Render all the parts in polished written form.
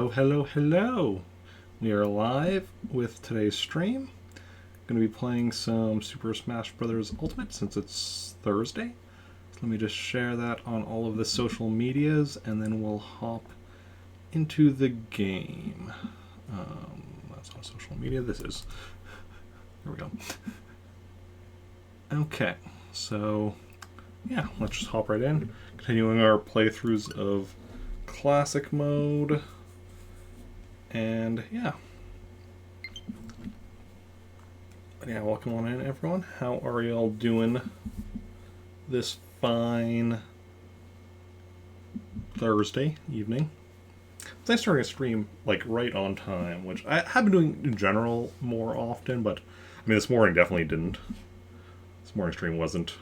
Oh, hello, hello! We are live with today's stream. Going to be playing some Super Smash Bros. Ultimate since it's Thursday. So let me just share that on all of the social medias and then we'll hop into the game. That's on social media. This is. Here we go. Okay, so yeah, let's just hop right in. Continuing our playthroughs of Classic Mode. And yeah, welcome on in, everyone. How are y'all doing this fine Thursday evening? It's nice starting a stream like right on time, which I have been doing in general more often, but I mean this morning definitely didn't. This morning stream wasn't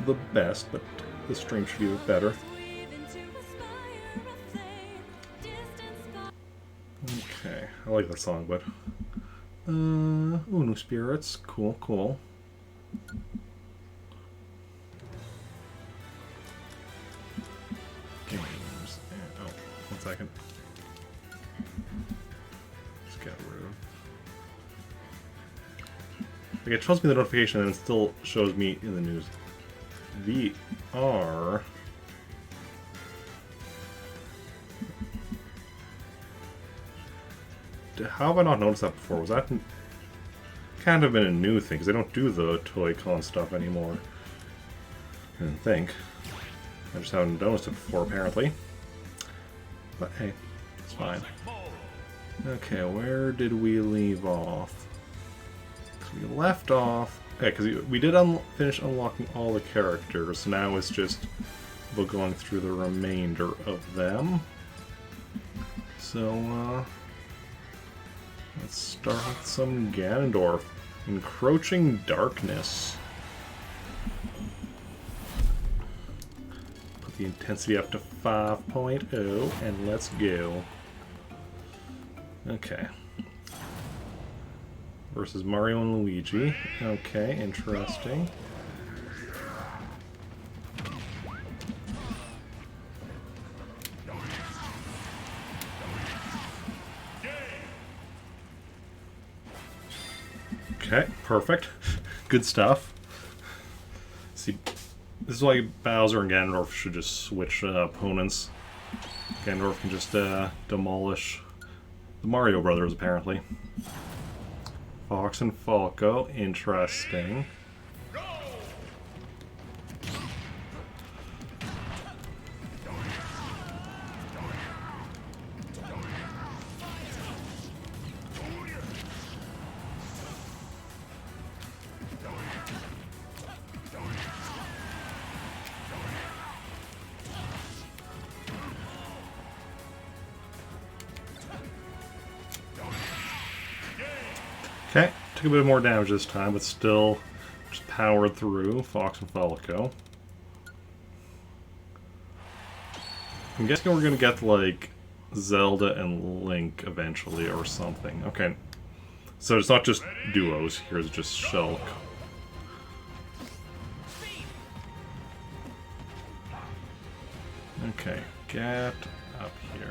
the best, but this stream should be better. Okay, I like that song, but New Spirits, cool, cool. Games, oh, 1 second. Let's get rid of. Like it shows me the notification and it still shows me in the news. VR. How have I not noticed that before? Was that kind of been a new thing? Because they don't do the Toy-Con stuff anymore. I didn't think. I just haven't noticed it before, apparently. But hey, it's fine. Okay, where did we leave off? So we left off... Yeah, because we did finish unlocking all the characters, so now it's just about going through the remainder of them. So, let's start with some Ganondorf. Encroaching Darkness. Put the intensity up to 5.0 and let's go. Okay. Versus Mario and Luigi. Okay, interesting. Okay, perfect. Good stuff. See, this is why Bowser and Ganondorf should just switch opponents. Ganondorf can just demolish the Mario Brothers, apparently. Fox and Falco, interesting. Okay, took a bit more damage this time, but still just powered through Fox and Falco. I'm guessing we're gonna get like Zelda and Link eventually or something. Okay, so it's not just duos, here's just Shulk. Okay, get up here.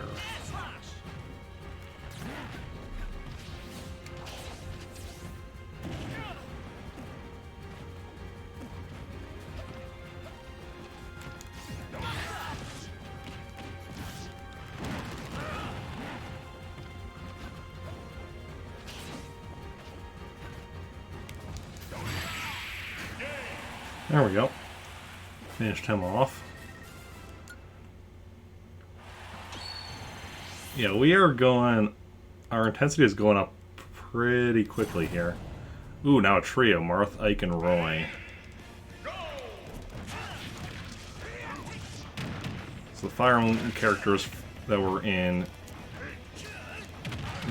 There we go. Finished him off. Yeah, we are going... Our intensity is going up pretty quickly here. Ooh, now a trio. Marth, Ike, and Roy. So the Fire Emblem characters that were in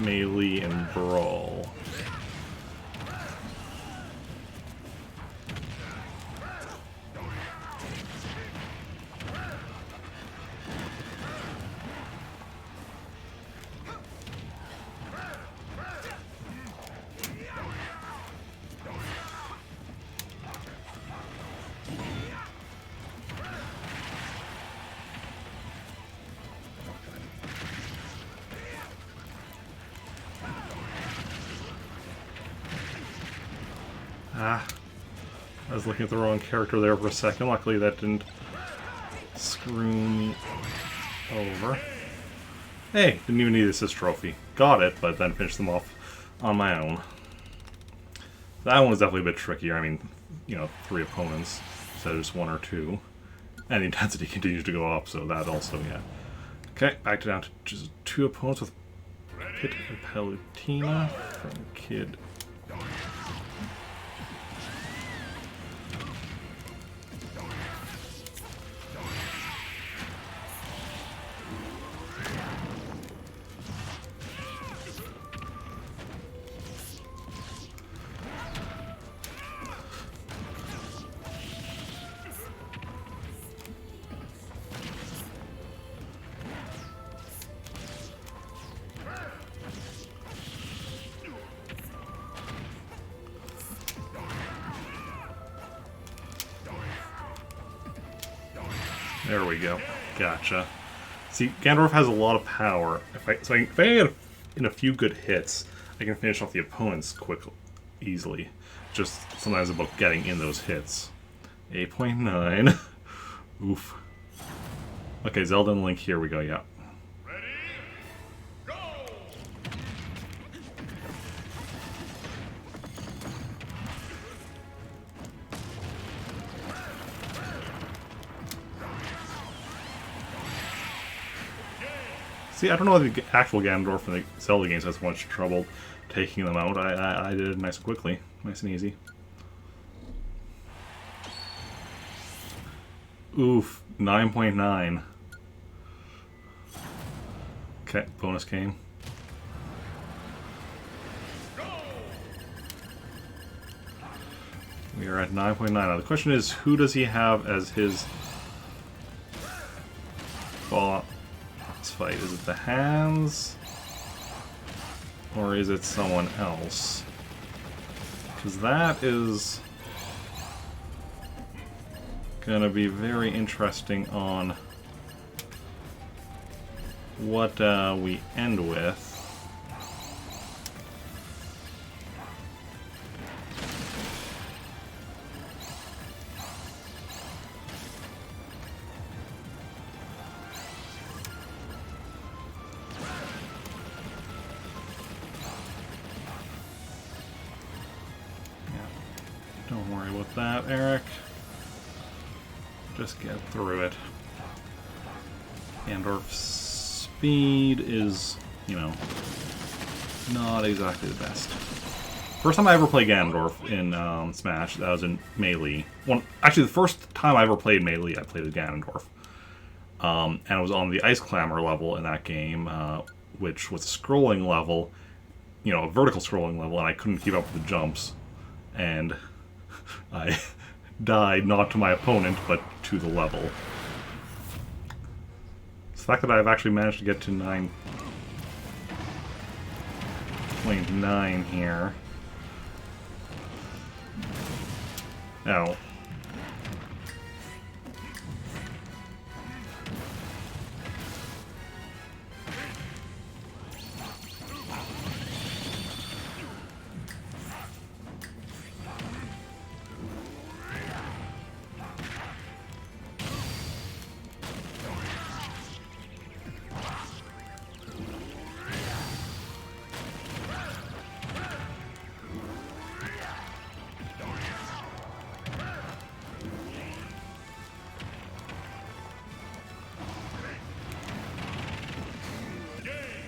Melee and Brawl. Ah. I was looking at the wrong character there for a second. Luckily that didn't screw me over. Hey, didn't even need this trophy. Got it, but then finished them off on my own. That one was definitely a bit trickier. I mean, you know, 3 opponents instead of just 1 or 2. And the intensity continues to go up, so that also, yeah. Okay, back to down to just 2 opponents with Pit and Palutena from Kid. There we go. Gotcha. See, Ganondorf has a lot of power. If I get in a few good hits, I can finish off the opponents easily. Just sometimes about getting in those hits. 8.9. Oof. Okay, Zelda and Link, here we go, yeah. See, I don't know if the actual Ganondorf in the Zelda games has much trouble taking them out. I did it nice and quickly. Nice and easy. Oof, 9.9. Okay, bonus game. We are at 9.9. Now the question is, who does he have as his boss fight? Is it the hands? Or is it someone else? Because that is gonna be very interesting on what we end with. Don't worry about that, Eric. Just get through it. Ganondorf's speed is, you know, not exactly the best. First time I ever played Ganondorf in Smash, that was in Melee. Actually, the first time I ever played Melee, I played as Ganondorf. And it was on the Ice Clamor level in that game, which was a scrolling level, you know, a vertical scrolling level, and I couldn't keep up with the jumps. And I died not to my opponent, but to the level. The fact that I've actually managed to get to 9.9 here. Ow.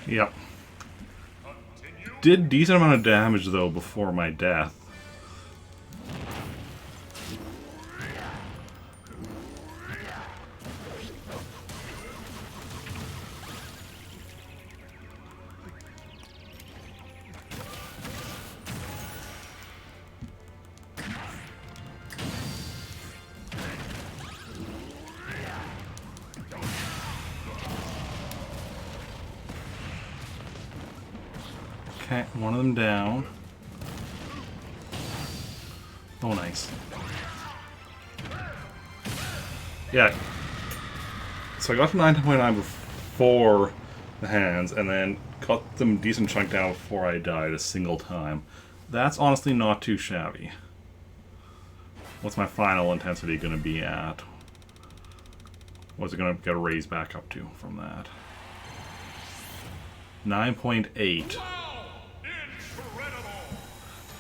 Yep. Did decent amount of damage though before my death. Okay, one of them down. Oh, nice. Yeah. So I got to 9.9 before the hands, and then got them decent chunk down before I died a single time. That's honestly not too shabby. What's my final intensity going to be at? What's it going to get a raise back up to from that? 9.8.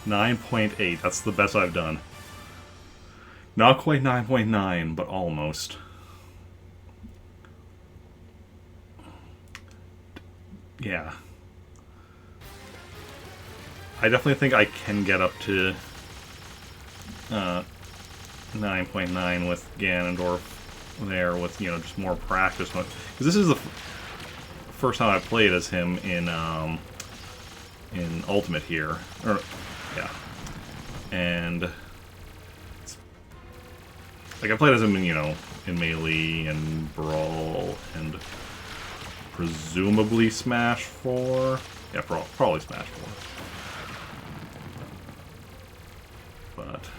9.8. That's the best I've done. Not quite 9.9, but almost. Yeah. I definitely think I can get up to 9.9 with Ganondorf there with, you know, just more practice. Because this is the first time I played as him in Ultimate here. Or, yeah. And like I played as him in, you know, in Melee and Brawl and presumably Smash 4. Yeah, probably Smash 4. But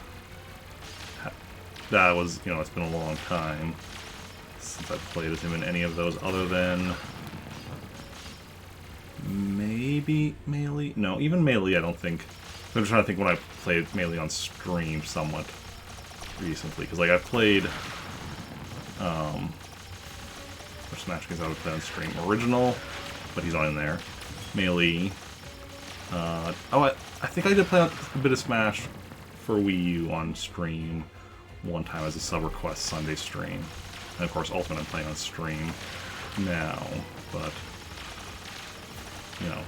that was, you know, it's been a long time since I've played as him in any of those other than maybe Melee? No, even Melee I don't think. I'm just trying to think when I played Melee on stream somewhat recently. Because, like, I've played which Smash games I would play on stream? Original, but he's not in there. Melee. I think I did play a bit of Smash for Wii U on stream one time as a sub request Sunday stream. And of course Ultimate I'm playing on stream now, but you know,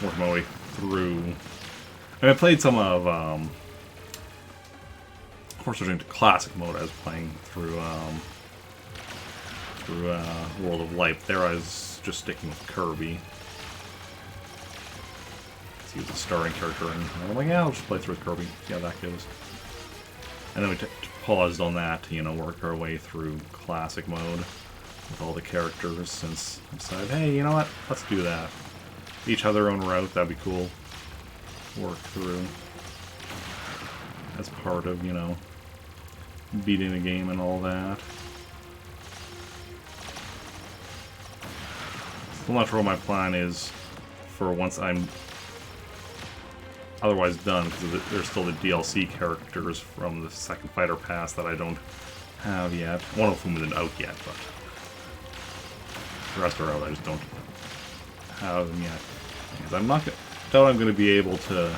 working my way through. I mean, I played some of course we're doing classic mode. I was playing through World of Light. There I was just sticking with Kirby. He was a starring character, and I'm like, yeah, I'll just play through with Kirby. See how that goes. And then we paused on that to, you know, work our way through classic mode with all the characters, since I decided, hey, you know what, let's do that. Each have their own route, that'd be cool. Work through as part of, you know, beating the game and all that. Still not sure what my plan is for once I'm otherwise done, because there's still the DLC characters from the second Fighter Pass that I don't have yet. One of whom isn't out yet, but the rest are out. I just don't have them yet. Because I'm not doubt I'm going to be able to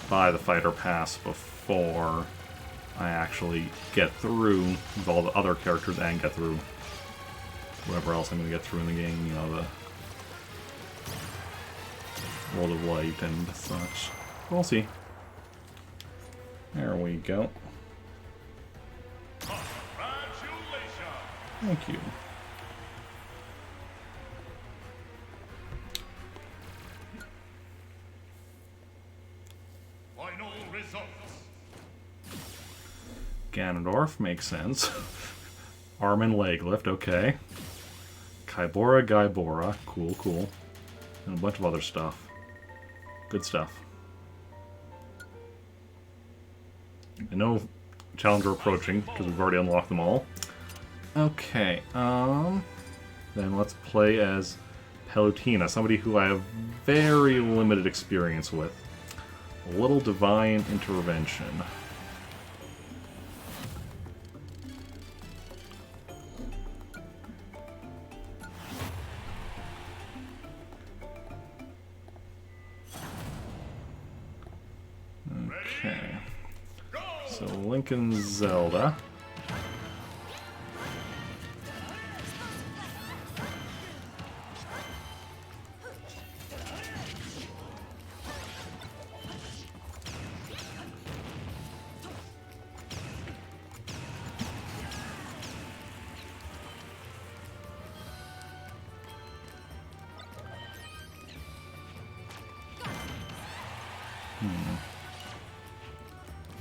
buy the Fighter Pass before I actually get through with all the other characters and get through whatever else I'm going to get through in the game. You know, the World of Light and such. We'll see. There we go. Thank you. Final results. Ganondorf makes sense. Arm and leg lift, okay. Kybora, Gaibora, cool, cool. And a bunch of other stuff. Good stuff. I know Challenger approaching, because we've already unlocked them all. Okay, then let's play as Palutena, somebody who I have very limited experience with. A little divine intervention. Okay. So Link and Zelda.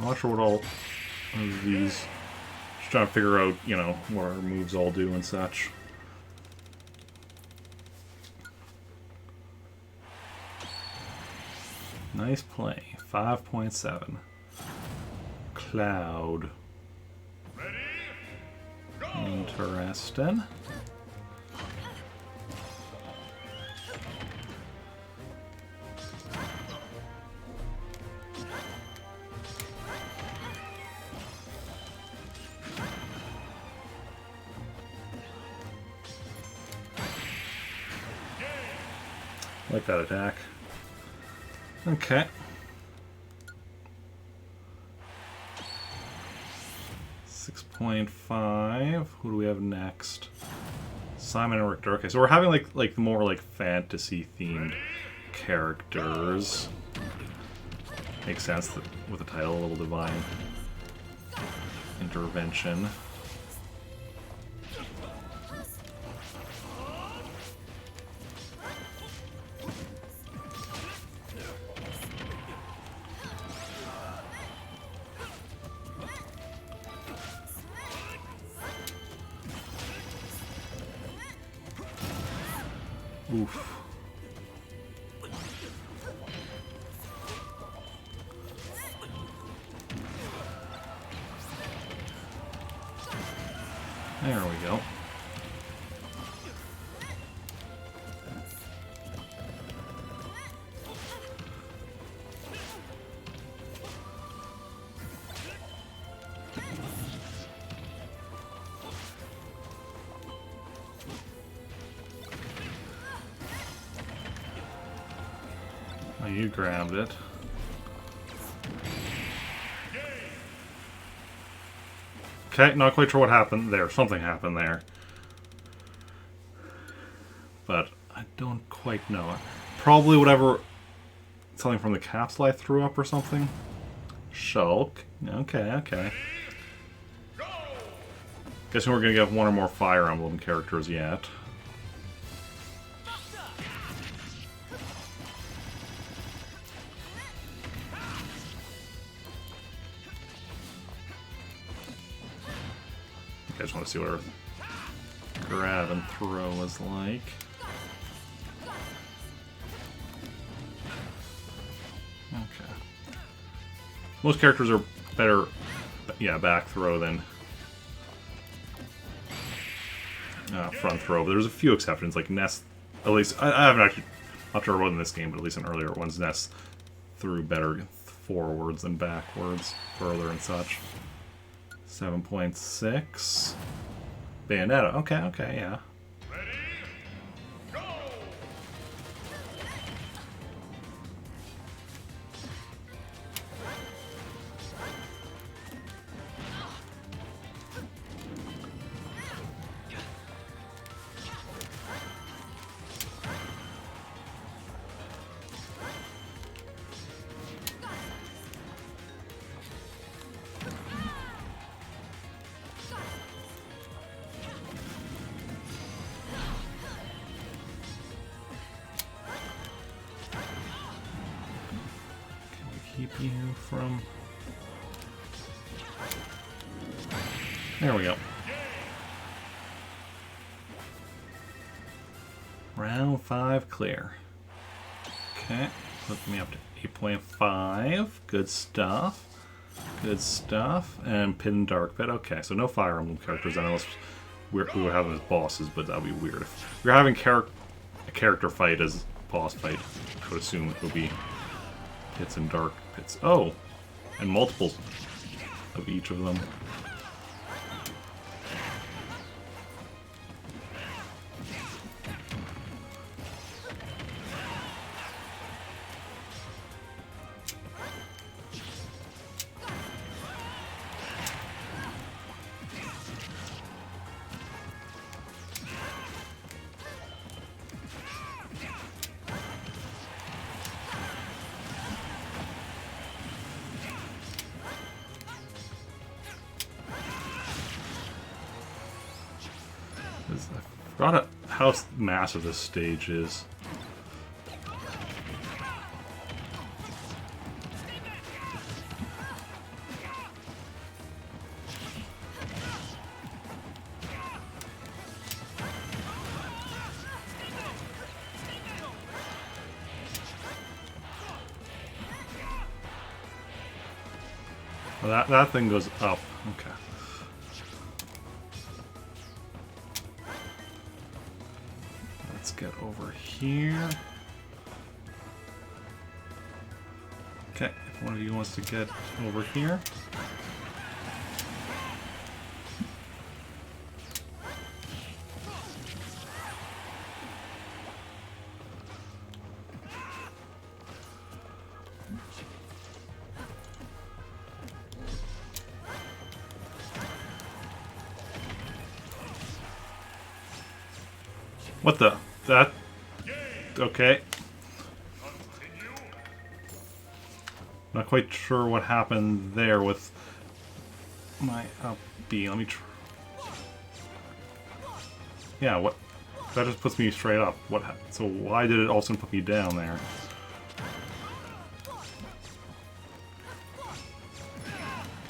I'm not sure what all of these. Just trying to figure out, you know, what our moves all do and such. Nice play. 5.7. Cloud. Ready? Go! Interesting. Like that attack. Okay. .5. Who do we have next? Simon and Richter. Okay, so we're having like more like fantasy themed characters. Makes sense that with the title, a little divine intervention. Oof. There we go. Oh, you grabbed it. Okay, not quite sure what happened there. Something happened there. But I don't quite know it. Probably whatever... Something from the capsule I threw up or something? Shulk. Okay, okay. Guessing we're gonna get one or more Fire Emblem characters yet. I just want to see what our grab and throw is like. Okay. Most characters are better, yeah, back throw than front throw. But there's a few exceptions, like Ness. At least I haven't actually, not sure about in this game, but at least in earlier ones, Ness threw better forwards than backwards, further and such. 7.6. Bayonetta. Okay, okay, yeah. Ready? Go! Keep you from... There we go. Round 5 clear. Okay, put me up to 8.5. Good stuff. Good stuff. And Pin Dark Pit. Okay, so no Fire Emblem characters unless we were having as bosses, but that would be weird. If we were having a character fight as boss fight, I would assume it would be Pits and Dark Pits. Oh! And multiples of each of them. I forgot how massive this stage is. Well, that thing goes up. Okay. Let's get over here. Okay, if one of you wants to get over here. What the? That... Okay. Continue. Not quite sure what happened there with my up B. Let me try. Yeah, what? That just puts me straight up. What? So why did it also put me down there?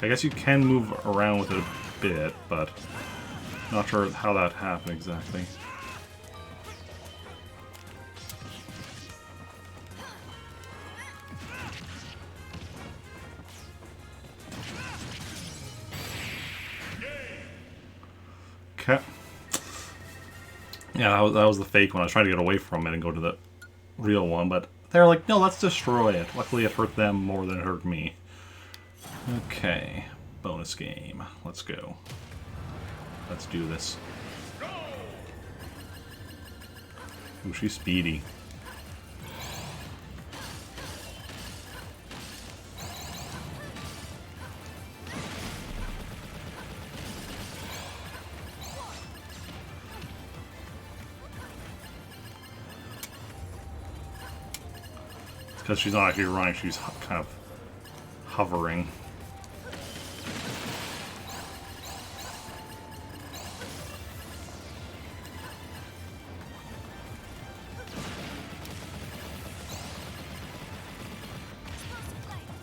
I guess you can move around with it a bit, but not sure how that happened exactly. Okay. Yeah, that was the fake one. I was trying to get away from it and go to the real one, but they're like, no, let's destroy it. Luckily, it hurt them more than it hurt me. Okay, bonus game. Let's go. Let's do this. Ooh, she's speedy. It's because she's not actually running, she's kind of hovering.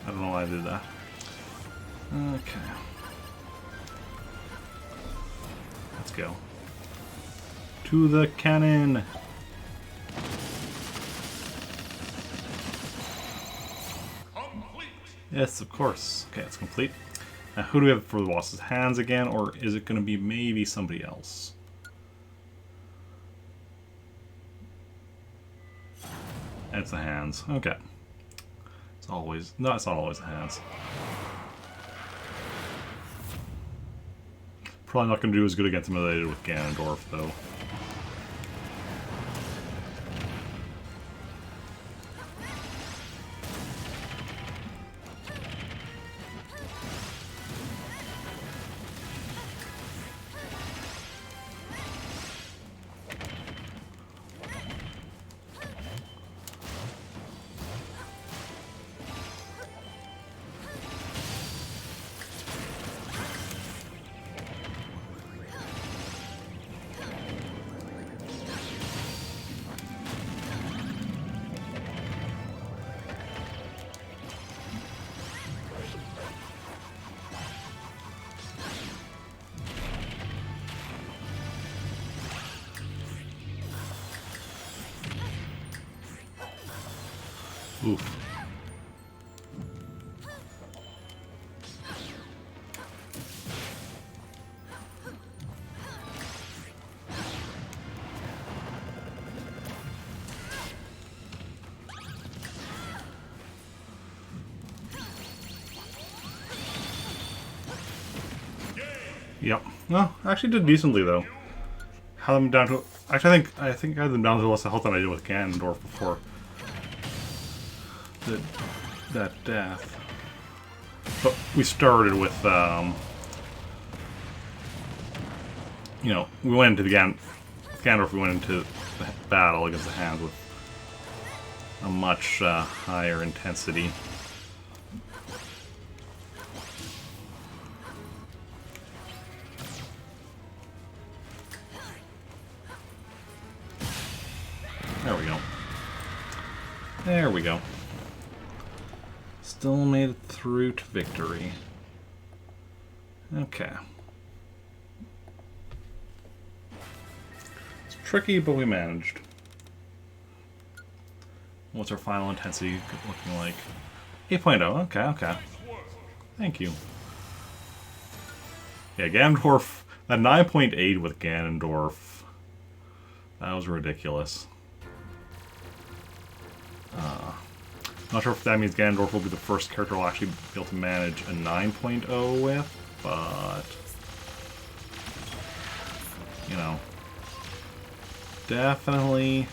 I don't know why I did that. Okay. Let's go. To the cannon! Complete. Yes, of course. Okay, it's complete. Now, who do we have for the boss's hands again, or is it going to be maybe somebody else? It's the hands. Okay. It's always... No, it's not always the hands. Probably not going to do as good against him as I did with Ganondorf, though. Oof. Yep. No, I actually did decently though. Had them down to... Actually, I think I had them down to less health than I did with Ganondorf before that death. But we started with, you know, we went into Ganondorf, we went into the battle against the hands with a much higher intensity. There we go. There we go. Still made it through to victory. Okay. It's tricky, but we managed. What's our final intensity looking like? 8.0. Okay, okay. Thank you. Yeah, Ganondorf. That 9.8 with Ganondorf. That was ridiculous. Not sure if that means Ganondorf will be the first character I'll actually be able to manage a 9.0 with, but... You know. Definitely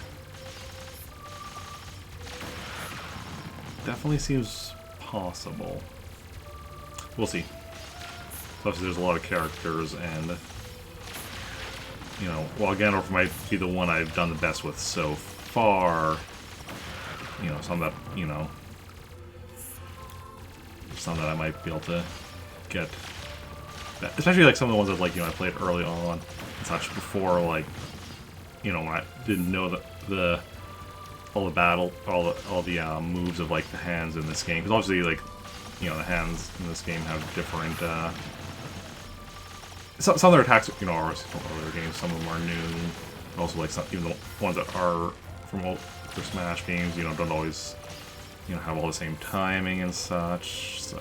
seems possible. We'll see. Plus there's a lot of characters and... you know, while Ganondorf might be the one I've done the best with so far, you know, some that, you know, some that I might be able to get, especially like some of the ones that, like, you know, I played early on and such before, like, you know, I didn't know all the moves of, like, the hands in this game, because obviously, like, you know, the hands in this game have different, some of their attacks, you know, are from earlier games, some of them are new, and also, like, some, even the ones that are from older Smash games, you know, don't always, you know, have all the same timing and such, so...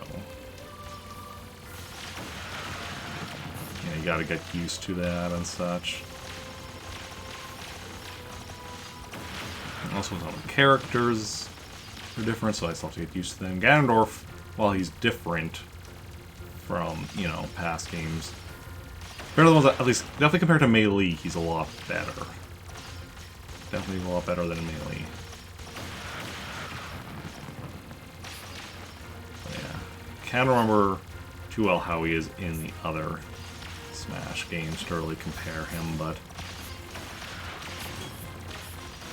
yeah, you gotta get used to that and such. And also, some of the characters are different, so I still have to get used to them. Ganondorf, while he's different from, you know, past games, compared to the ones that, at least, definitely compared to Melee, he's a lot better. Definitely a lot better than Melee. But yeah. Can't remember too well how he is in the other Smash games to really compare him, but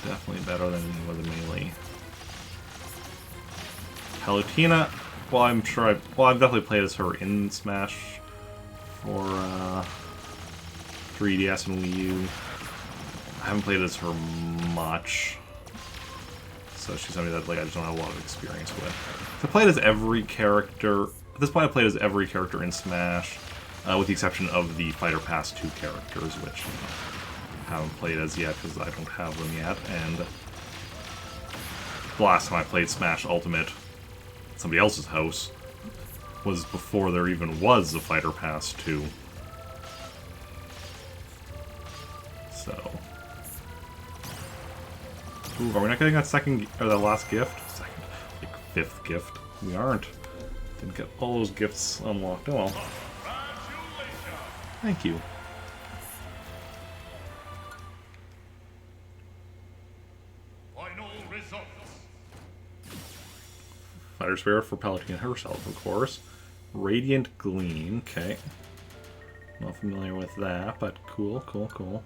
definitely better than he was in Melee. Palutena, well, I'm sure I've definitely played as her in Smash for 3DS and Wii U. I haven't played as her much, so she's somebody that, like, I just don't have a lot of experience with. I played as every character. At this point, I played as every character in Smash, with the exception of the Fighter Pass 2 characters, which, you know, I haven't played as yet because I don't have them yet. And the last time I played Smash Ultimate at somebody else's house was before there even was a Fighter Pass 2. So, ooh, are we not getting that second or that last gift? Second, like, fifth gift? We aren't. Didn't get all those gifts unlocked. Oh well. Thank you. Final results. Fighter Spirit for Palutena herself, of course. Radiant Gleam, okay. Not familiar with that, but cool, cool, cool.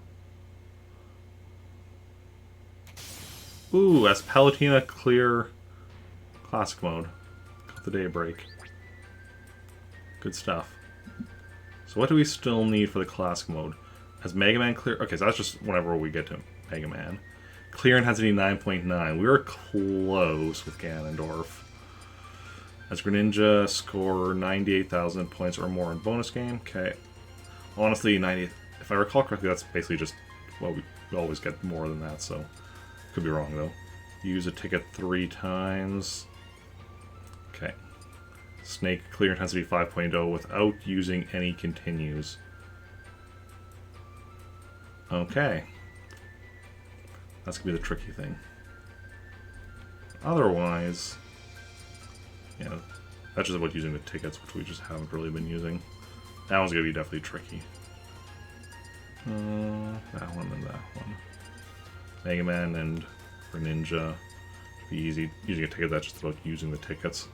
Ooh, as Palutena clear Classic Mode. Got the Daybreak. Good stuff. So what do we still need for the Classic Mode? As Mega Man clear... okay, so that's just whenever we get to Mega Man. Clear Intensity 9.9. We were close with Ganondorf. As Greninja, score 98,000 points or more in bonus game. Okay. Honestly, 90... if I recall correctly, that's basically just... well, we always get more than that, so... could be wrong, though. Use a ticket 3 times. Okay. Snake Clear Intensity 5.0 without using any continues. Okay. That's gonna be the tricky thing. Otherwise... yeah, that's just about using the tickets, which we just haven't really been using. That one's gonna be definitely tricky. That one and that one. Mega Man and Greninja. Be easy. Using a ticket, that's just about using the tickets.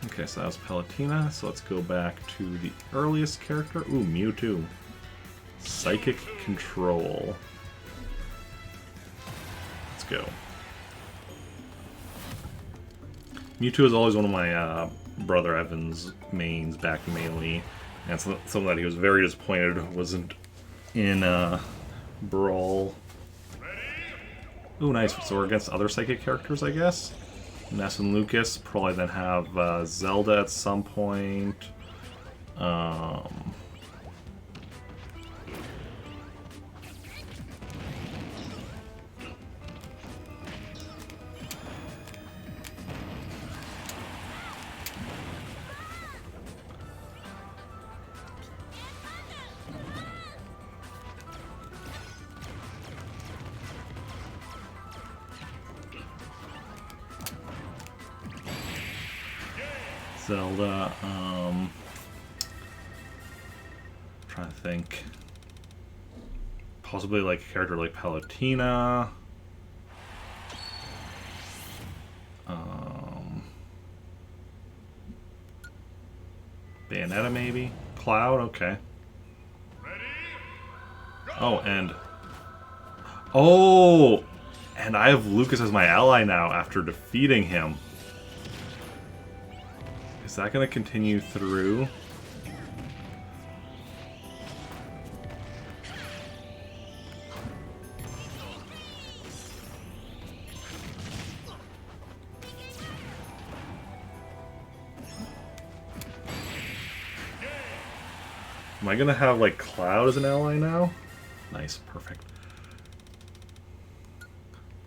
Okay, so that was Palutena, so let's go back to the earliest character. Ooh, Mewtwo. Psychic Control. Let's go. Mewtwo is always one of my brother Evan's mains back in Melee, and something that he was very disappointed wasn't in Brawl. Ooh, nice. So we're against other psychic characters, I guess. Ness and Lucas. Probably then have Zelda at some point. Zelda, trying to think. Possibly like a character like Palutena. Bayonetta maybe? Cloud, okay. Oh, and... Oh! And I have Lucas as my ally now after defeating him. Is that going to continue through? Am I gonna have, like, Cloud as an ally now? Nice, perfect.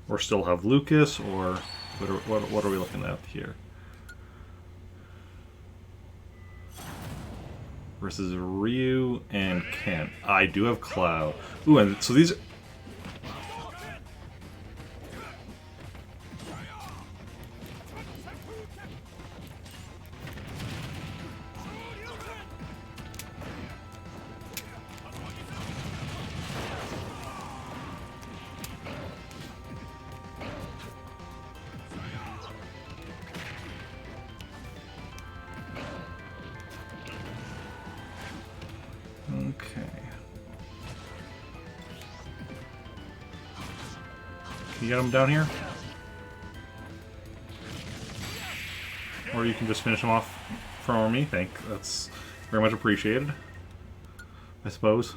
Or still have Lucas, or what are we looking at here? Versus Ryu and Ken. I do have Cloud. Ooh, and so these... Okay. Can you get him down here? Or you can just finish him off for me. That's very much appreciated, I suppose.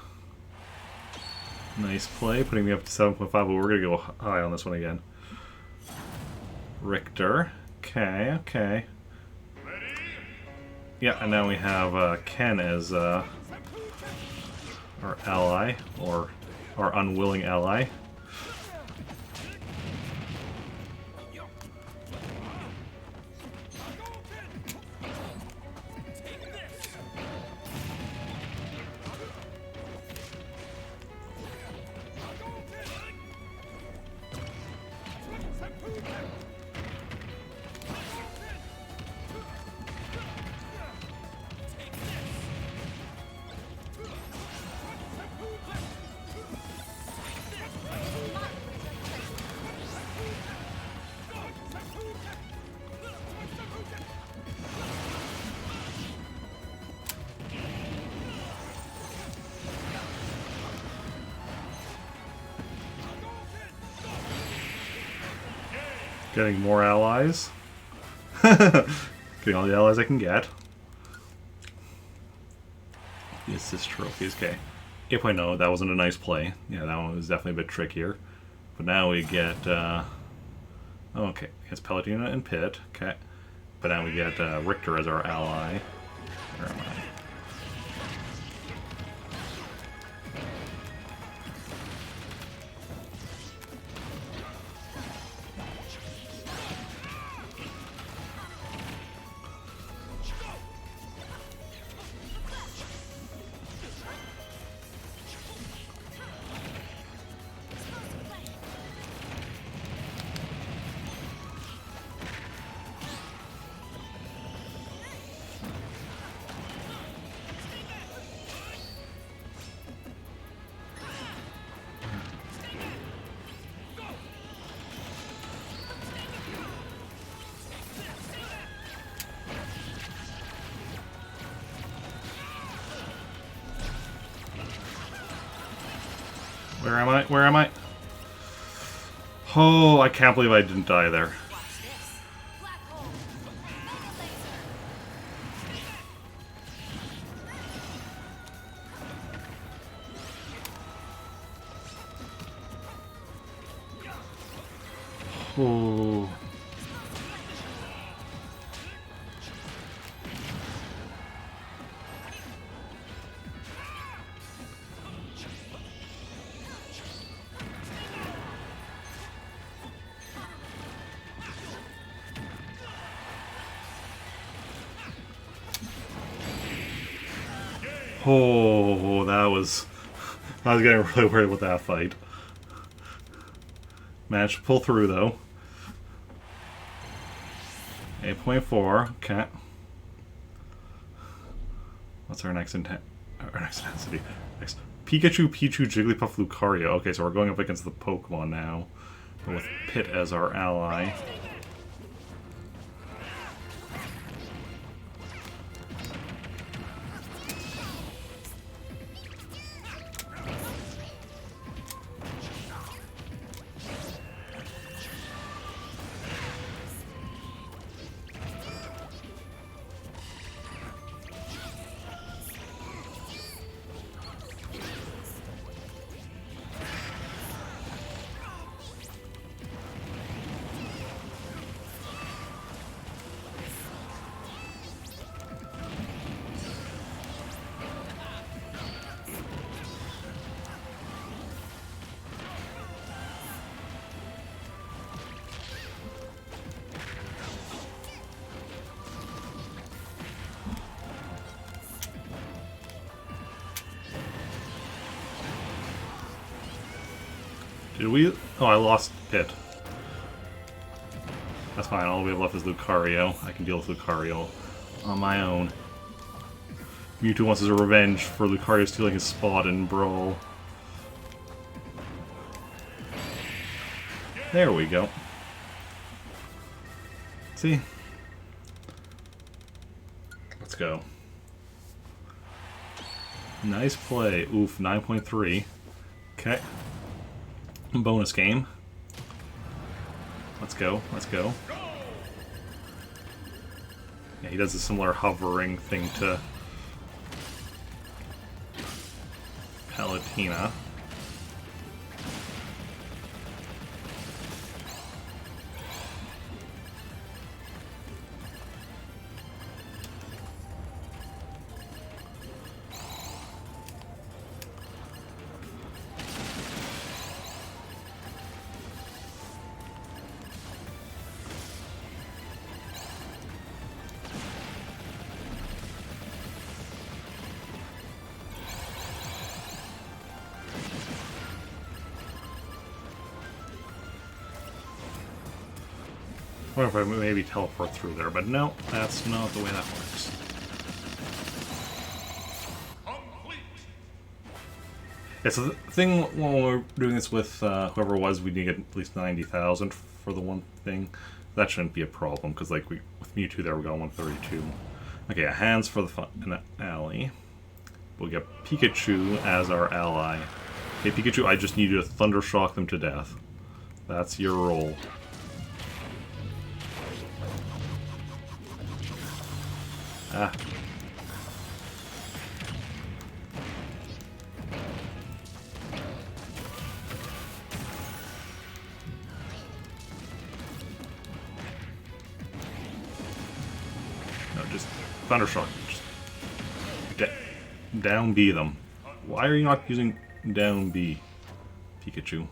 Nice play, putting me up to 7.5, but we're going to go high on this one again. Richter. Okay, okay. Yeah, and now we have Ken as our ally, or our unwilling ally. Getting more allies. Getting all the allies I can get. The assist trophies, okay. 8.0, that wasn't a nice play. Yeah, that one was definitely a bit trickier. But now we get, oh, okay, it's Palutena and Pit, okay. But now we get Richter as our ally. Where am I? Where am I? Where am I? Oh, I can't believe I didn't die there. Oh. Oh, that was... I was getting really worried with that fight. Managed to pull through, though. 8.4, okay. What's our next intensity? Next. Pikachu, Pichu, Jigglypuff, Lucario. Okay, so we're going up against the Pokemon now. With Pit as our ally. Did we? Oh, I lost Pit. That's fine, all we have left is Lucario. I can deal with Lucario on my own. Mewtwo wants his revenge for Lucario stealing his spot in Brawl. There we go. See? Let's go. Nice play. Oof, 9.3. Okay. Bonus game. Let's go, let's go. Yeah, he does a similar hovering thing to Palutena. I wonder if I maybe teleport through there, but no, that's not the way that works. Yeah, so the thing when we're doing this with whoever it was, we need to get at least 90,000 for the one thing. That shouldn't be a problem, because like with Mewtwo there we got 132. Okay, hands for an ally. We'll get Pikachu as our ally. Okay, Pikachu, I just need you to Thundershock them to death. That's your role. Ah. No, just Thundershock. Just down B them. Why are you not using down B, Pikachu?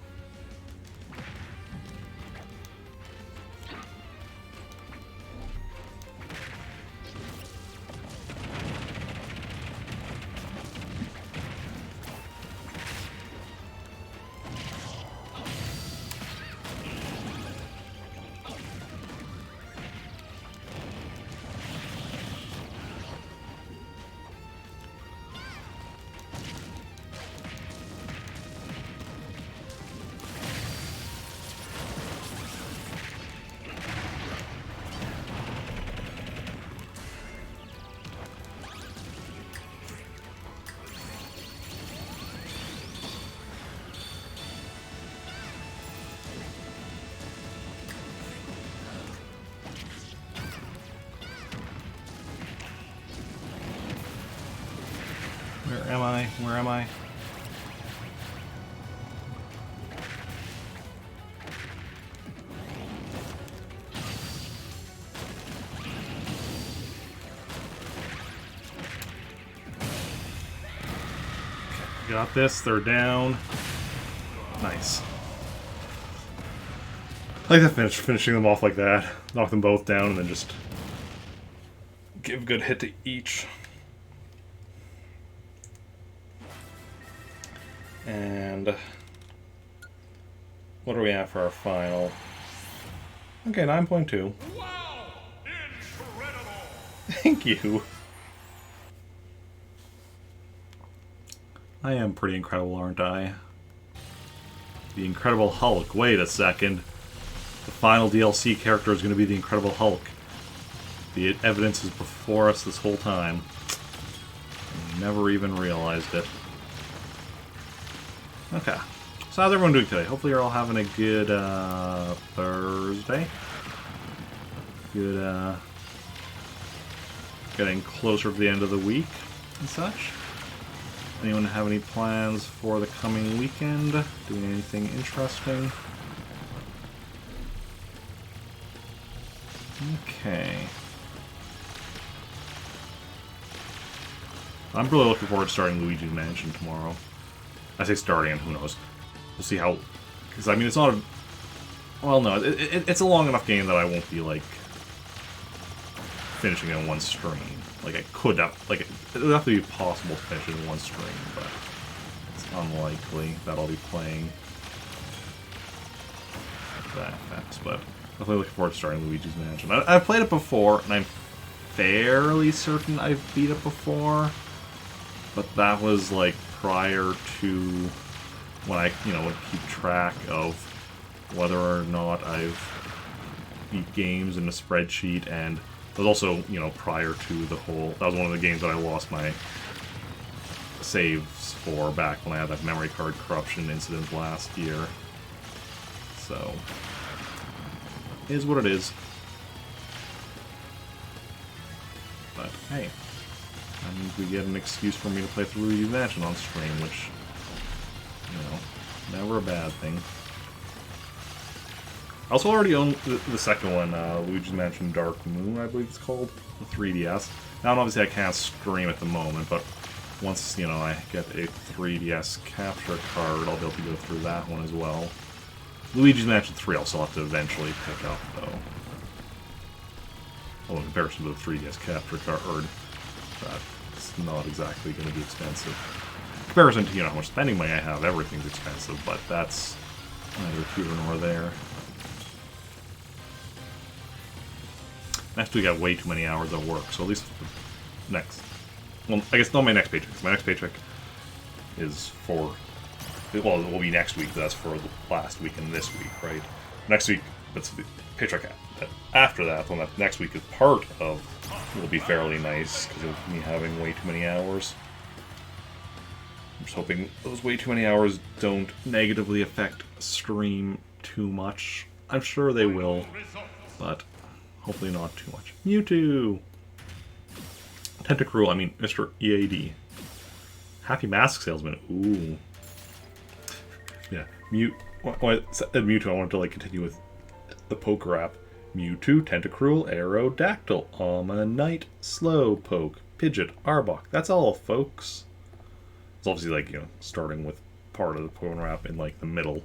Where am I? Where am I? Got this, they're down. Nice. I like that finishing them off like that. Knock them both down and then just give a good hit to each. And what do we have for our final? Okay, 9.2. Wow! Incredible! Thank you. I am pretty incredible, aren't I? The Incredible Hulk. Wait a second. The final DLC character is going to be the Incredible Hulk. The evidence is before us this whole time. I never even realized it. Okay. So how's everyone doing today? Hopefully you're all having a good Thursday. Good getting closer to the end of the week and such. Anyone have any plans for the coming weekend? Doing anything interesting? Okay. I'm really looking forward to starting Luigi's Mansion tomorrow. I say starting, and who knows. We'll see how... Because, I mean, it's not a... Well, no, it's a long enough game that I won't be, like, finishing it in one stream. Like, I could have... Like, it would have to be possible to finish it in one stream, but it's unlikely that I'll be playing that fast, but definitely looking forward to starting Luigi's Mansion. I've played it before, and I'm fairly certain I've beat it before, but that was like prior to when I, would keep track of whether or not I've beat games in a spreadsheet, and it was also, prior to the whole, that was one of the games that I lost my saves for back when I had that memory card corruption incident last year. So, it is what it is. But, hey, that means we get an excuse for me to play through Luigi's Mansion on stream, which, never a bad thing. I also already own the second one, Luigi's Mansion Dark Moon, I believe it's called, the 3DS. Now, obviously I can't stream at the moment, but once, I get a 3DS capture card, I'll be able to go through that one as well. Luigi's Mansion 3 I'll still have to eventually pick up, though. Well, in comparison to the 3DS capture card, that's not exactly going to be expensive. In comparison to, how much spending money I have, everything's expensive, but that's neither here nor there. Next week I have way too many hours of work, so at least next... Well, I guess not my next paycheck, because my next paycheck is for... Well, it will be next week, but that's for the last week and this week, right? Next week, that's the paycheck after that, when that next week is part of, will be fairly nice, because of me having way too many hours. I'm just hoping those way too many hours don't negatively affect stream too much. I'm sure they will, but hopefully not too much. Mewtwo! Tentacruel, I mean, Mr. EAD. Happy Mask Salesman, ooh. Yeah, when I said Mewtwo, I wanted to continue with the poker app. Mewtwo, Tentacruel, Aerodactyl, Ammonite, Slowpoke, Pidgeot, Arbok. That's all, folks. It's obviously starting with part of the poker app in the middle.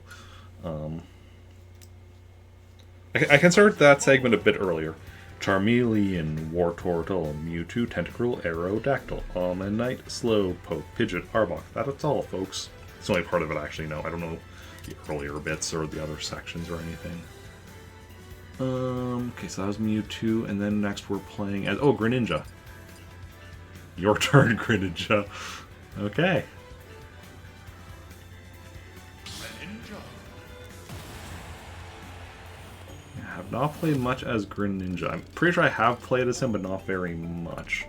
I can start that segment a bit earlier. Charmeleon, Wartortle, Mewtwo, Tentacruel, Aerodactyl, Ammonite, Slowpoke, Pidgeot, Arbok. That's all, folks. It's the only part of it I actually know. I don't know the earlier bits or the other sections or anything. Okay, so that was Mewtwo, and then next we're playing as... Oh, Greninja. Your turn, Greninja. Okay. I have not played much as Greninja. I'm pretty sure I have played as him, but not very much.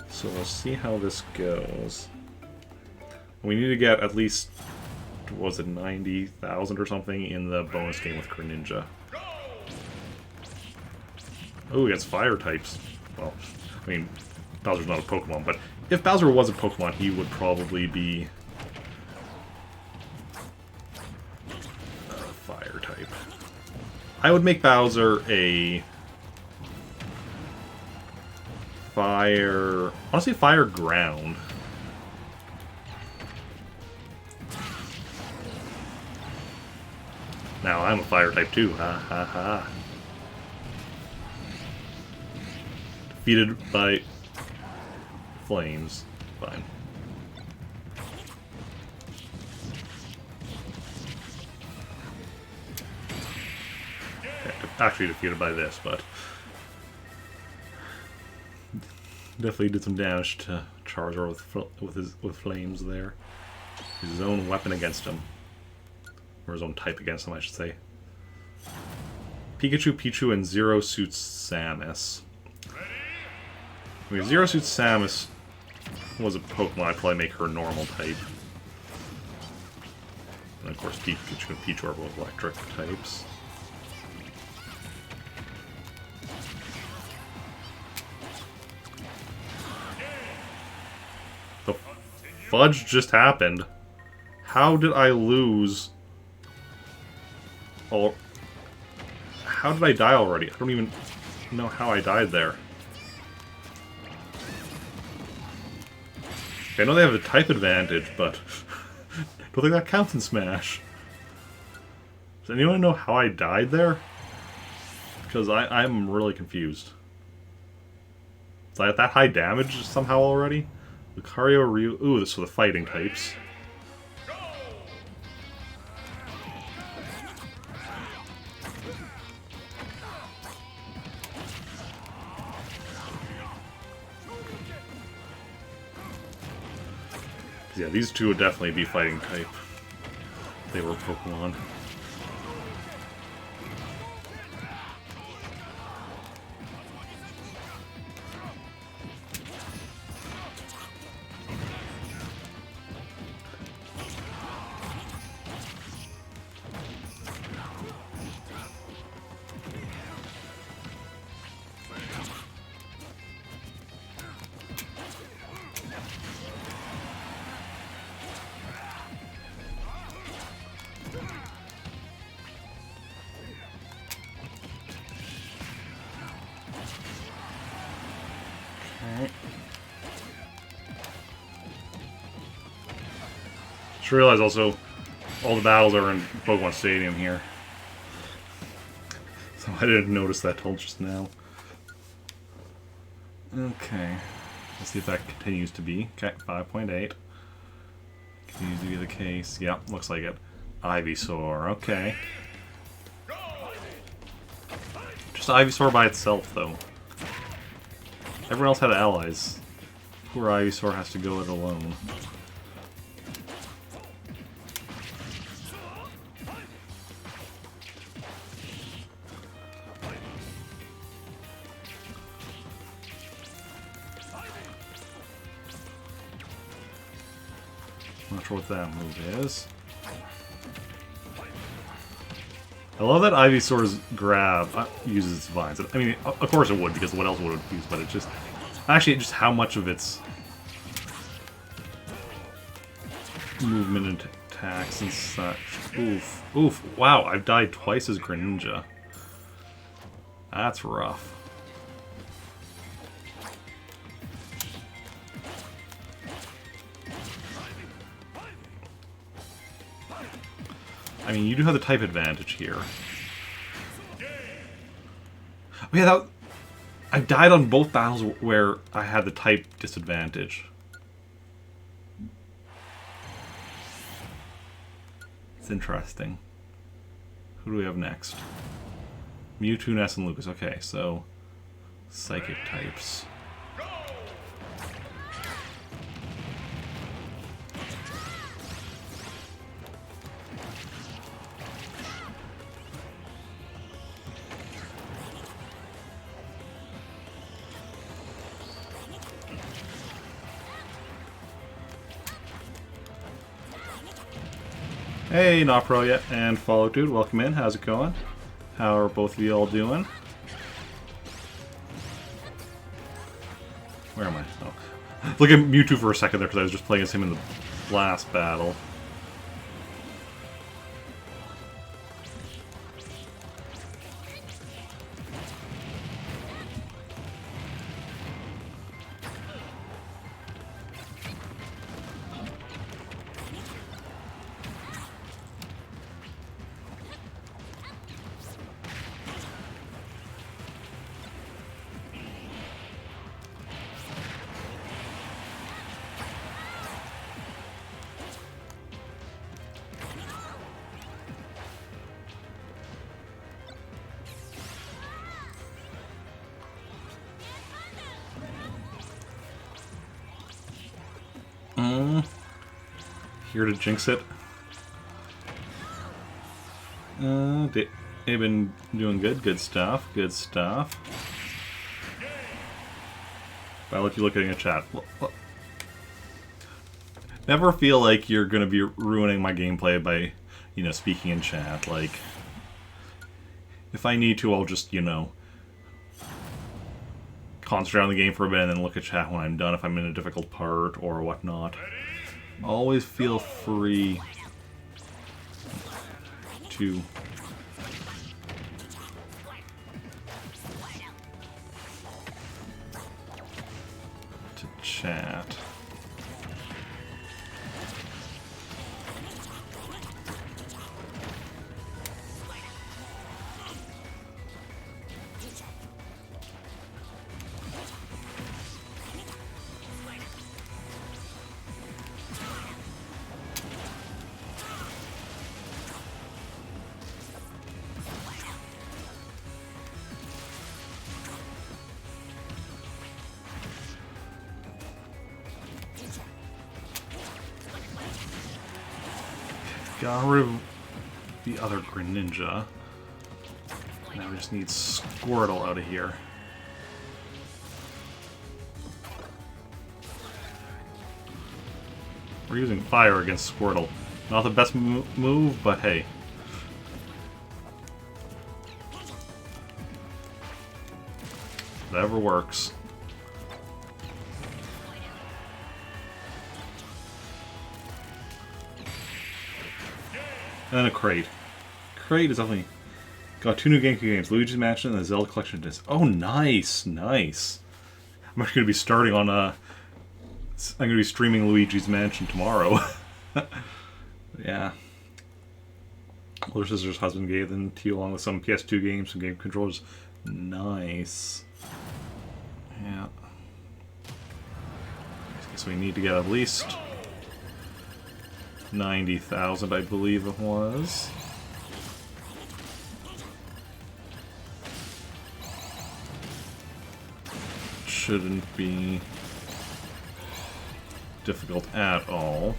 So we'll see how this goes. We need to get at least, was it 90,000 or something in the bonus game with Greninja. Oh, he has fire types. Well, I mean, Bowser's not a Pokemon, but if Bowser was a Pokemon, he would probably be a fire type. I would make Bowser a fire... Honestly, fire ground. Now I'm a fire type too. Ha ha ha. Defeated by flames. Fine. Okay, actually defeated by this, but definitely did some damage to Charizard with flames there. His own weapon against him. Or his own type against him, I should say. Pikachu, Pichu, and Zero Suit Samus. I mean, if Zero Suit Samus was a Pokemon, I'd probably make her normal type. And of course, Pikachu and Pichu are both electric types. The fudge just happened. How did I lose? Oh, how did I die already? I don't even know how I died there. Okay, I know they have a type advantage, but I don't think that counts in Smash. Does anyone know how I died there? Because I'm really confused. Is I at that high damage somehow already? Lucario, Ryu... Ooh, this for the fighting types. Yeah, these two would definitely be fighting type. They were Pokemon. Just realized also all the battles are in Pokemon Stadium here. So I didn't notice that till just now. Okay. Let's see if that continues to be. Okay, 5.8. Continues to be the case. Yep, looks like it. Ivysaur, okay. Just Ivysaur by itself, though. Everyone else had allies. Poor Ivysaur has to go it alone. Not sure what that move is. I love that Ivysaur's grab uses its vines. I mean, of course it would, because what else would it use? But it's just... Actually, just how much of its movement and attacks and such. Oof. Oof. Wow, I've died twice as Greninja. That's rough. I mean, you do have the type advantage here. Oh, yeah, I died on both battles where I had the type disadvantage. It's interesting. Who do we have next? Mewtwo, Ness, and Lucas. Okay, so psychic types. Hey, not pro yet, and Follow Dude, welcome in. How's it going? How are both of you all doing? Where am I? Oh. Look at Mewtwo for a second there, because I was just playing as him in the last battle. Here to jinx it. They've been doing good. Good stuff. Good stuff. I'll let you look at a chat. Never feel like you're going to be ruining my gameplay by, you know, speaking in chat. Like, if I need to, I'll just, you know, concentrate on the game for a bit and then look at chat when I'm done if I'm in a difficult part or whatnot. Always feel free to chat. Got rid of the other Greninja. Now we just need Squirtle out of here. We're using fire against Squirtle. Not the best move, but hey. Whatever works. And a crate. Crate is definitely... Got 2 new GameCube games, Luigi's Mansion and the Zelda Collection Disc. Oh, nice! Nice. I'm actually going to be starting on I'm going to be streaming Luigi's Mansion tomorrow. Yeah. Older sister's husband gave them to you along with some PS2 games, some game controllers. Nice. Yeah. So we need to get at least 90,000, I believe it was. Shouldn't be difficult at all.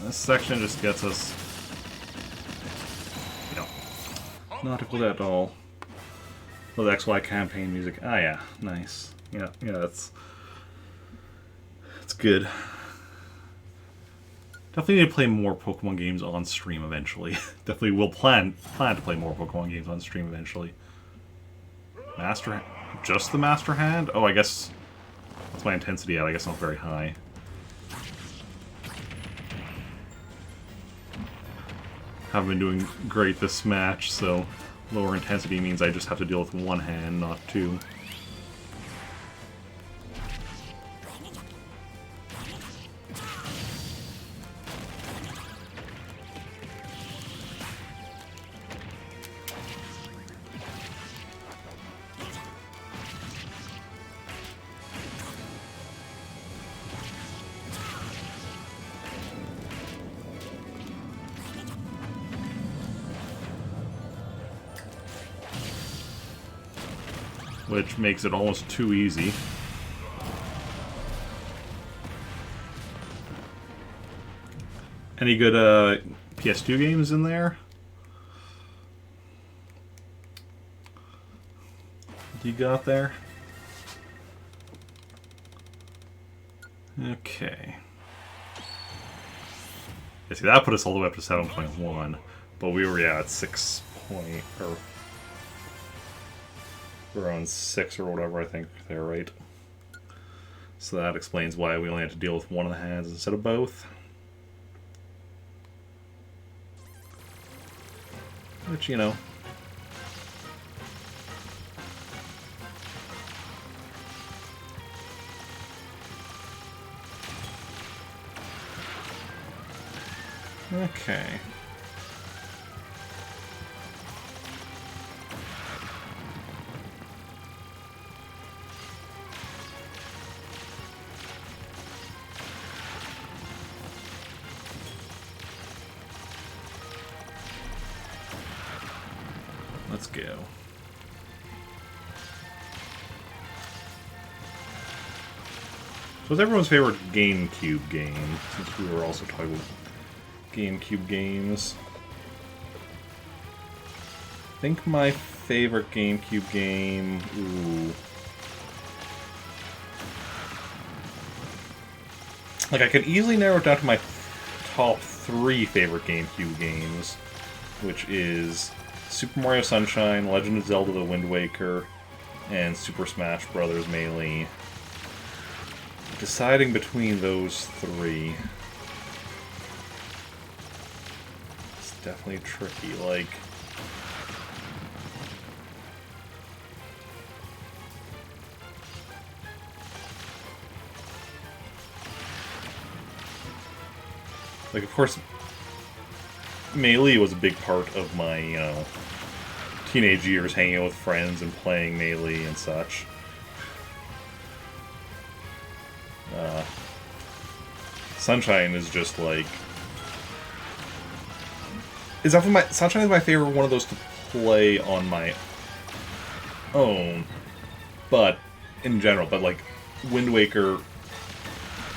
This section just gets us, you know, not difficult at all. Well, the XY campaign music. Ah, yeah, nice. Yeah, that's good. Definitely need to play more Pokemon games on stream eventually. Definitely will plan to play more Pokemon games on stream eventually. Just the Master Hand? Oh, I guess that's my intensity at. I guess not very high. Haven't been doing great this match, so lower intensity means I just have to deal with one hand, not two. Which makes it almost too easy. Any good PS2 games in there? What you got there? Okay. Yeah, see, that put us all the way up to 7.1, but we were at 6 point, or we're on 6 or whatever, I think they're right. So that explains why we only had to deal with one of the hands instead of both. Which, you know. Okay. Let's go. So what's everyone's favorite GameCube game? Since we were also talking about GameCube games. I think my favorite GameCube game... Ooh. Like, I could easily narrow it down to my top 3 favorite GameCube games, which is Super Mario Sunshine, Legend of Zelda: The Wind Waker, and Super Smash Bros. Melee. Deciding between those 3 is definitely tricky. Like, of course, Melee was a big part of my, teenage years, hanging out with friends and playing Melee and such. Sunshine is just like... Sunshine is my favorite one of those to play on my own. But, in general, like, Wind Waker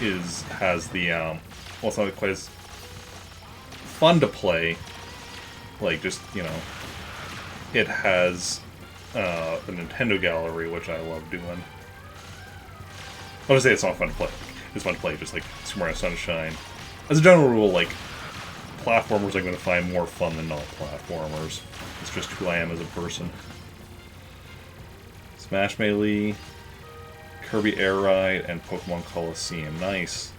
has the, well, it's not quite as fun to play. Like, just, you know, it has the Nintendo Gallery, which I love doing. I'll just say it's not fun to play. It's fun to play, just like Super Mario Sunshine. As a general rule, like, platformers I'm going to find more fun than not-platformers. It's just who I am as a person. Smash Melee, Kirby Air Ride, and Pokemon Coliseum. Nice.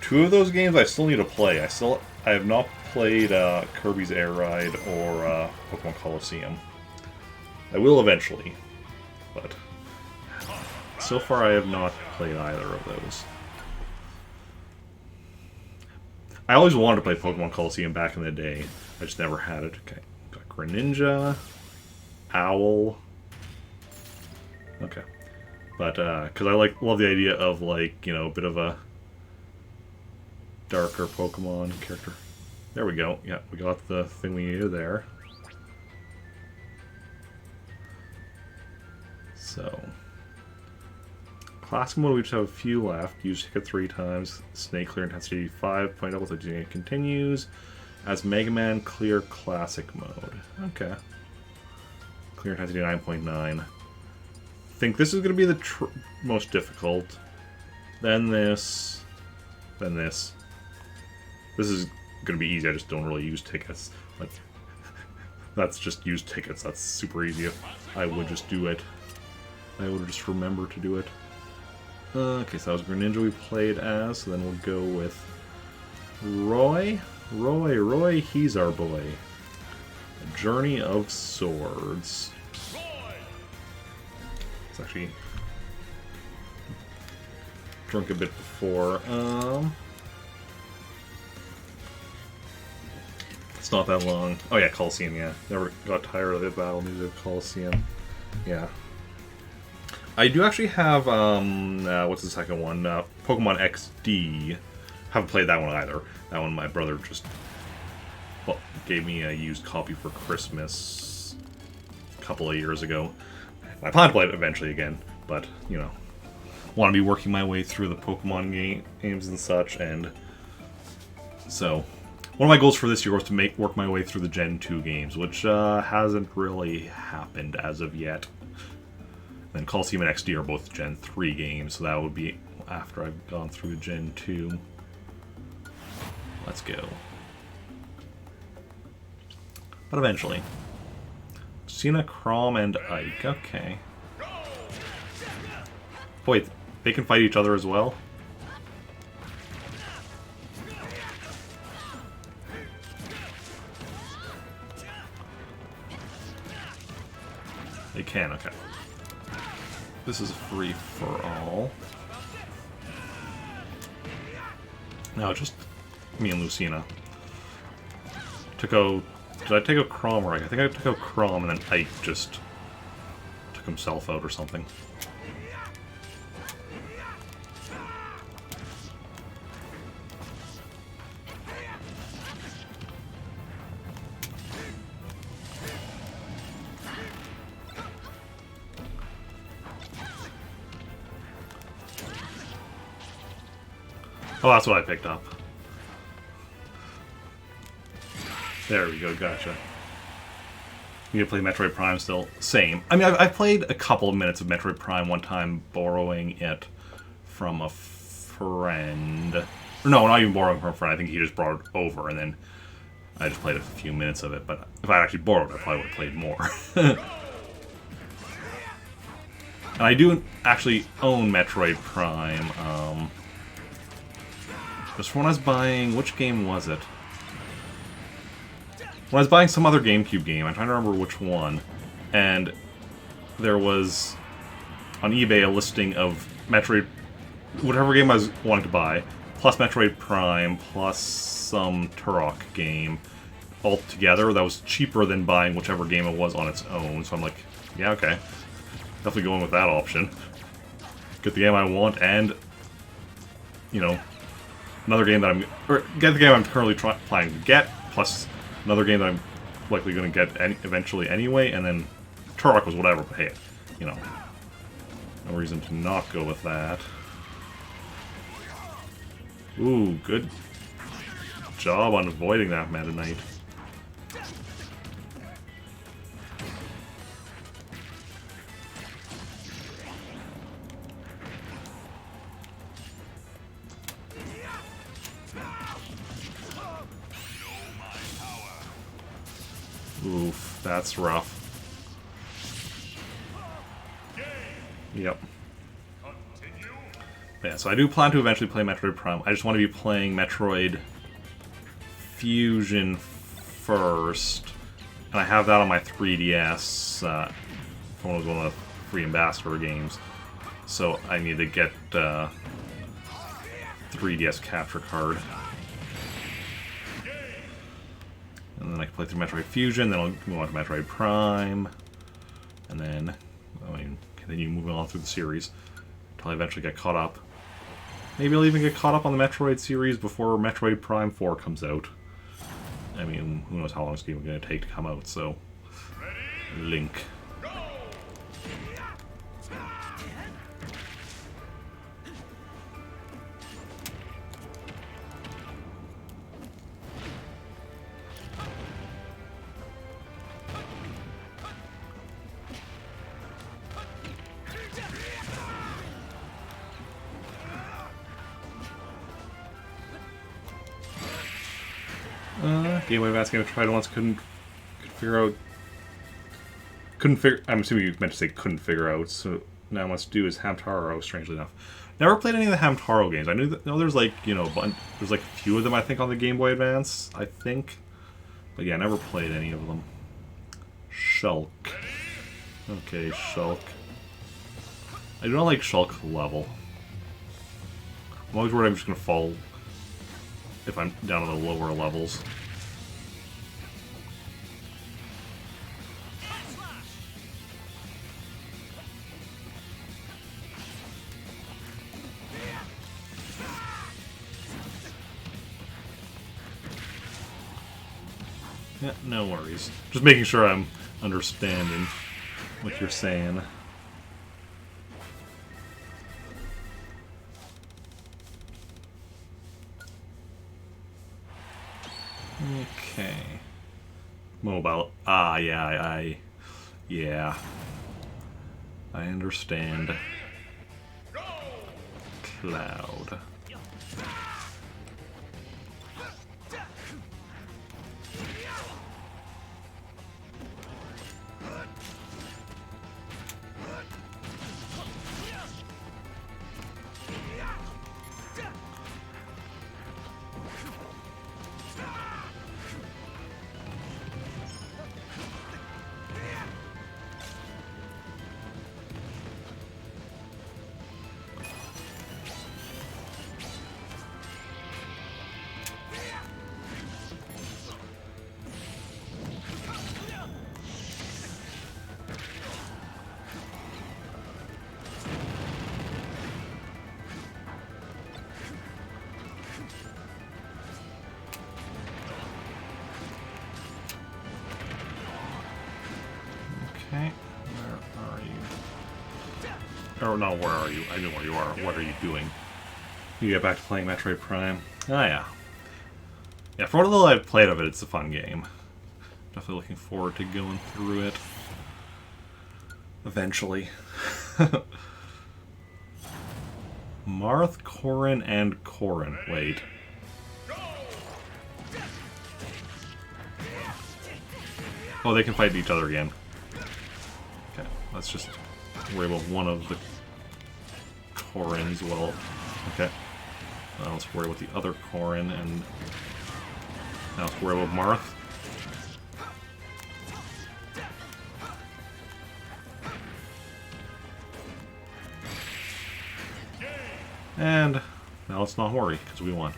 2 of those games I still need to play. I have not played Kirby's Air Ride or Pokemon Coliseum. I will eventually, but so far I have not played either of those. I always wanted to play Pokemon Coliseum back in the day. I just never had it. Okay, got Greninja, Owl. Okay, but because I love the idea of, like, you know, a bit of a darker Pokemon character. There we go. Yeah, we got the thing we needed there. So, classic mode, we just have a few left. Use ticket 3 times. Snake clear intensity 5. Point double, so it continues. As Mega Man clear classic mode. Okay. Clear intensity 9.9. Think this is going to be the most difficult. Then this. Then this. This is going to be easy. I just don't really use tickets. Like, that's just use tickets. That's super easy. I would just do it. I would just remember to do it. Okay, so that was Greninja we played as. So then we'll go with Roy. Roy, he's our boy. A Journey of Swords. It's actually drunk a bit before. It's not that long. Oh yeah, Coliseum, yeah. Never got tired of the battle music of Coliseum. Yeah. I do actually have, what's the second one? Pokemon XD. Haven't played that one either. That one my brother just gave me a used copy for Christmas a couple of years ago. I plan to play it eventually again, but, you know, want to be working my way through the Pokemon games and such, and so one of my goals for this year was to work my way through the Gen 2 games, which hasn't really happened as of yet. Then Coliseum and XD are both Gen 3 games, so that would be after I've gone through Gen 2. Let's go. But eventually. Cena, Chrom, and Ike. Okay. Wait, they can fight each other as well? They can, okay. This is free-for-all. No, just me and Lucina. Did I take out Chrom or Ike? I think I took out Chrom and then Ike just took himself out or something. Oh, that's what I picked up. There we go, gotcha. You can play Metroid Prime still. Same. I mean, I played a couple of minutes of Metroid Prime one time, borrowing it from a friend. No, not even borrowing from a friend. I think he just brought it over, and then I just played a few minutes of it. But if I actually borrowed it, I probably would have played more. And I do actually own Metroid Prime. Just when I was buying... Which game was it? When I was buying some other GameCube game, I'm trying to remember which one, and there was on eBay a listing of Metroid, whatever game I was wanting to buy, plus Metroid Prime, plus some Turok game all together. That was cheaper than buying whichever game it was on its own. So I'm like, yeah, okay. Definitely going with that option. Get the game I want and, you know, another game that get the game I'm currently planning to get, plus another game that I'm likely going to get eventually anyway, and then Turok was whatever, but hey, you know, no reason to not go with that. Ooh, good job on avoiding that Meta Knight. Oof, that's rough. Yep. Yeah, so I do plan to eventually play Metroid Prime. I just want to be playing Metroid Fusion first. And I have that on my 3DS from one of the free Ambassador games. So I need to get 3DS capture card. And then I can play through Metroid Fusion, then I'll move on to Metroid Prime. And then, I mean, continue moving on through the series until I eventually get caught up. Maybe I'll even get caught up on the Metroid series before Metroid Prime 4 comes out. I mean, who knows how long this game is going to take to come out, so... Link. Game Boy Advance game I tried once, couldn't figure out. I'm assuming you meant to say couldn't figure out. So now what's to do is Hamtaro. Strangely enough, never played any of the Hamtaro games. I know there's like there's like a few of them I think on the Game Boy Advance. I think, but yeah, never played any of them. Shulk. Okay, Shulk. I do not like Shulk level. I'm always worried I'm just gonna fall if I'm down on the lower levels. Yeah, no worries. Just making sure I'm understanding what you're saying. Okay. Mobile. Ah, yeah, yeah. I understand. Cloud. Okay, where are you? Oh, no, where are you? I know where you are. What are you doing? You get back to playing Metroid Prime. Oh, yeah. Yeah, for what little I've played of it, it's a fun game. Definitely looking forward to going through it. Eventually. Marth, Corrin, and Corrin. Wait. Oh, they can fight each other again. Okay, let's just worry about one of the Corrins. Well, okay. Now let's worry about the other Corrin, and now let's worry about Marth. And Now let's not worry, because we won.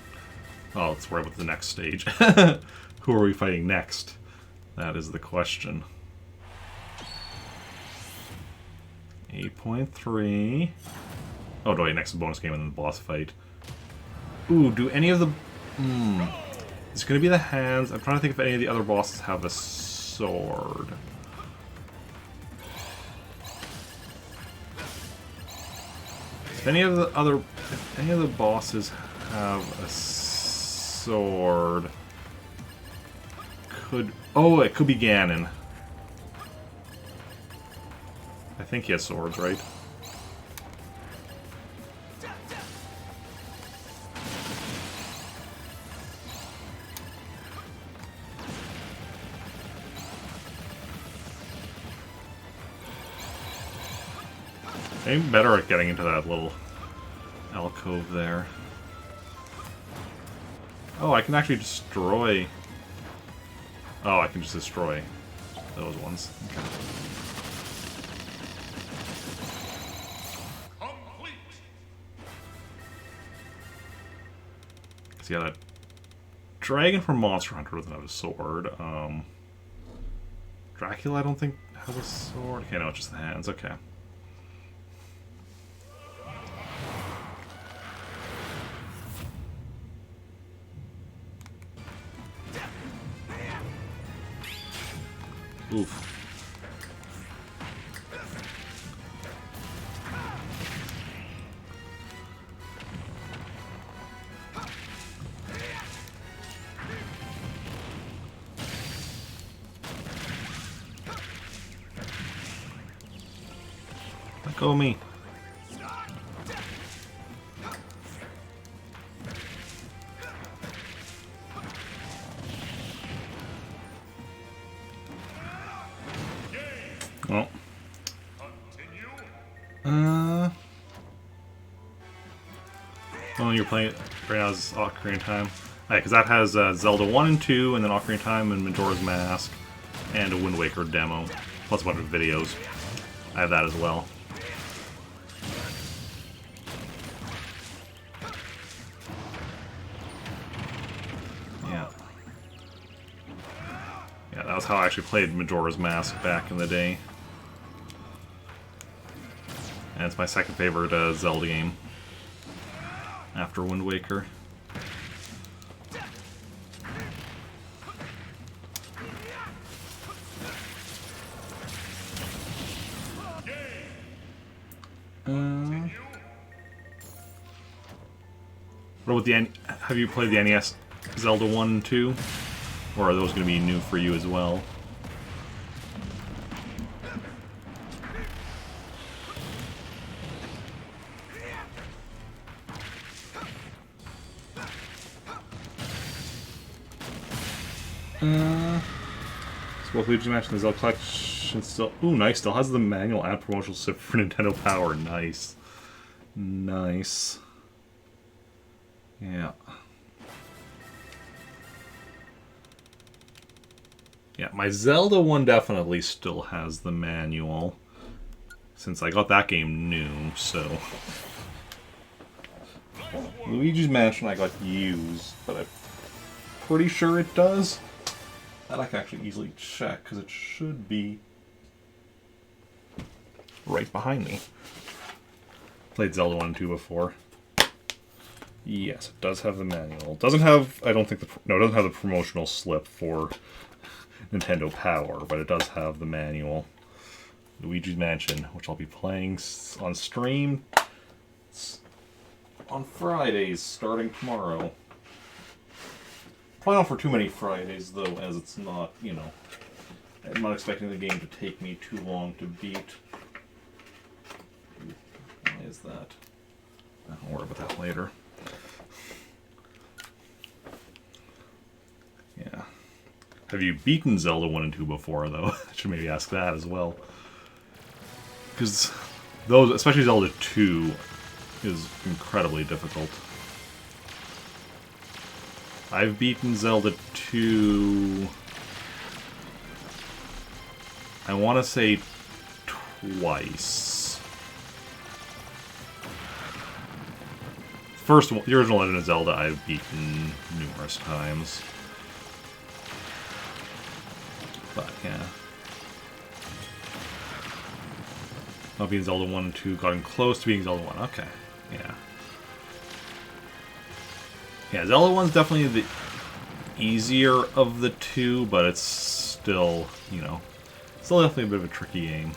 Oh, let's worry about the next stage. Who are we fighting next? That is the question. 8.3. Oh, no, wait, next is bonus game and then the boss fight. Ooh, do any of the... It's going to be the hands. I'm trying to think if any of the other bosses have a sword. If any of the bosses have a sword, it could be Ganon. I think he has swords, right? I'm better at getting into that little alcove there. Oh, I can actually destroy... Oh, I can just destroy those ones. Okay. Complete. So yeah, that dragon from Monster Hunter doesn't have a sword. Dracula, I don't think, has a sword. Okay, no, it's just the hands. Okay. Oof. Let go of me. Well. Oh, you're playing it right now as Ocarina of Time. Alright, because that has Zelda 1 and 2, and then Ocarina of Time and Majora's Mask, and a Wind Waker demo, plus a bunch of videos. I have that as well. Yeah. Yeah, that was how I actually played Majora's Mask back in the day. And it's my second favorite Zelda game. After Wind Waker. What about the have you played the NES Zelda 1 and 2? Or are those going to be new for you as well? So what Luigi mentioned, the Zelda collection still... Ooh, nice. Still has the manual and promotional slip for Nintendo Power. Nice. Nice. Yeah. Yeah, my Zelda one definitely still has the manual. Since I got that game new, so... Luigi's Mansion I got used, but I'm pretty sure it does. That I can actually easily check, because it should be right behind me. Played Zelda 1 and 2 before. Yes, it does have the manual. It doesn't have, I don't think it doesn't have the promotional slip for Nintendo Power, but it does have the manual. Luigi's Mansion, which I'll be playing on stream on Fridays, starting tomorrow. Probably not for too many Fridays, though, as it's not, you know, I'm not expecting the game to take me too long to beat. Why is that? I'll worry about that later. Yeah. Have you beaten Zelda 1 and 2 before, though? I should maybe ask that as well. Because those, especially Zelda 2, is incredibly difficult. I've beaten Zelda 2... I want to say twice. first one, the original Legend of Zelda, I've beaten numerous times. But yeah. Not being Zelda 1 and 2, gotten close to being Zelda 1. Okay, yeah. Yeah, Zelda 1's definitely the easier of the two, but it's still, you know, still definitely a bit of a tricky game.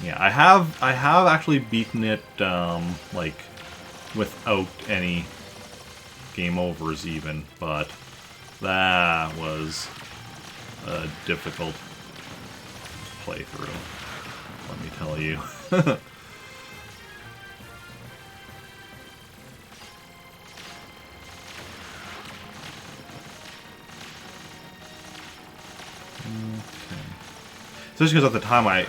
Yeah, I have actually beaten it, like, without any game overs even, but that was a difficult playthrough, let me tell you. Okay. Especially because at the time I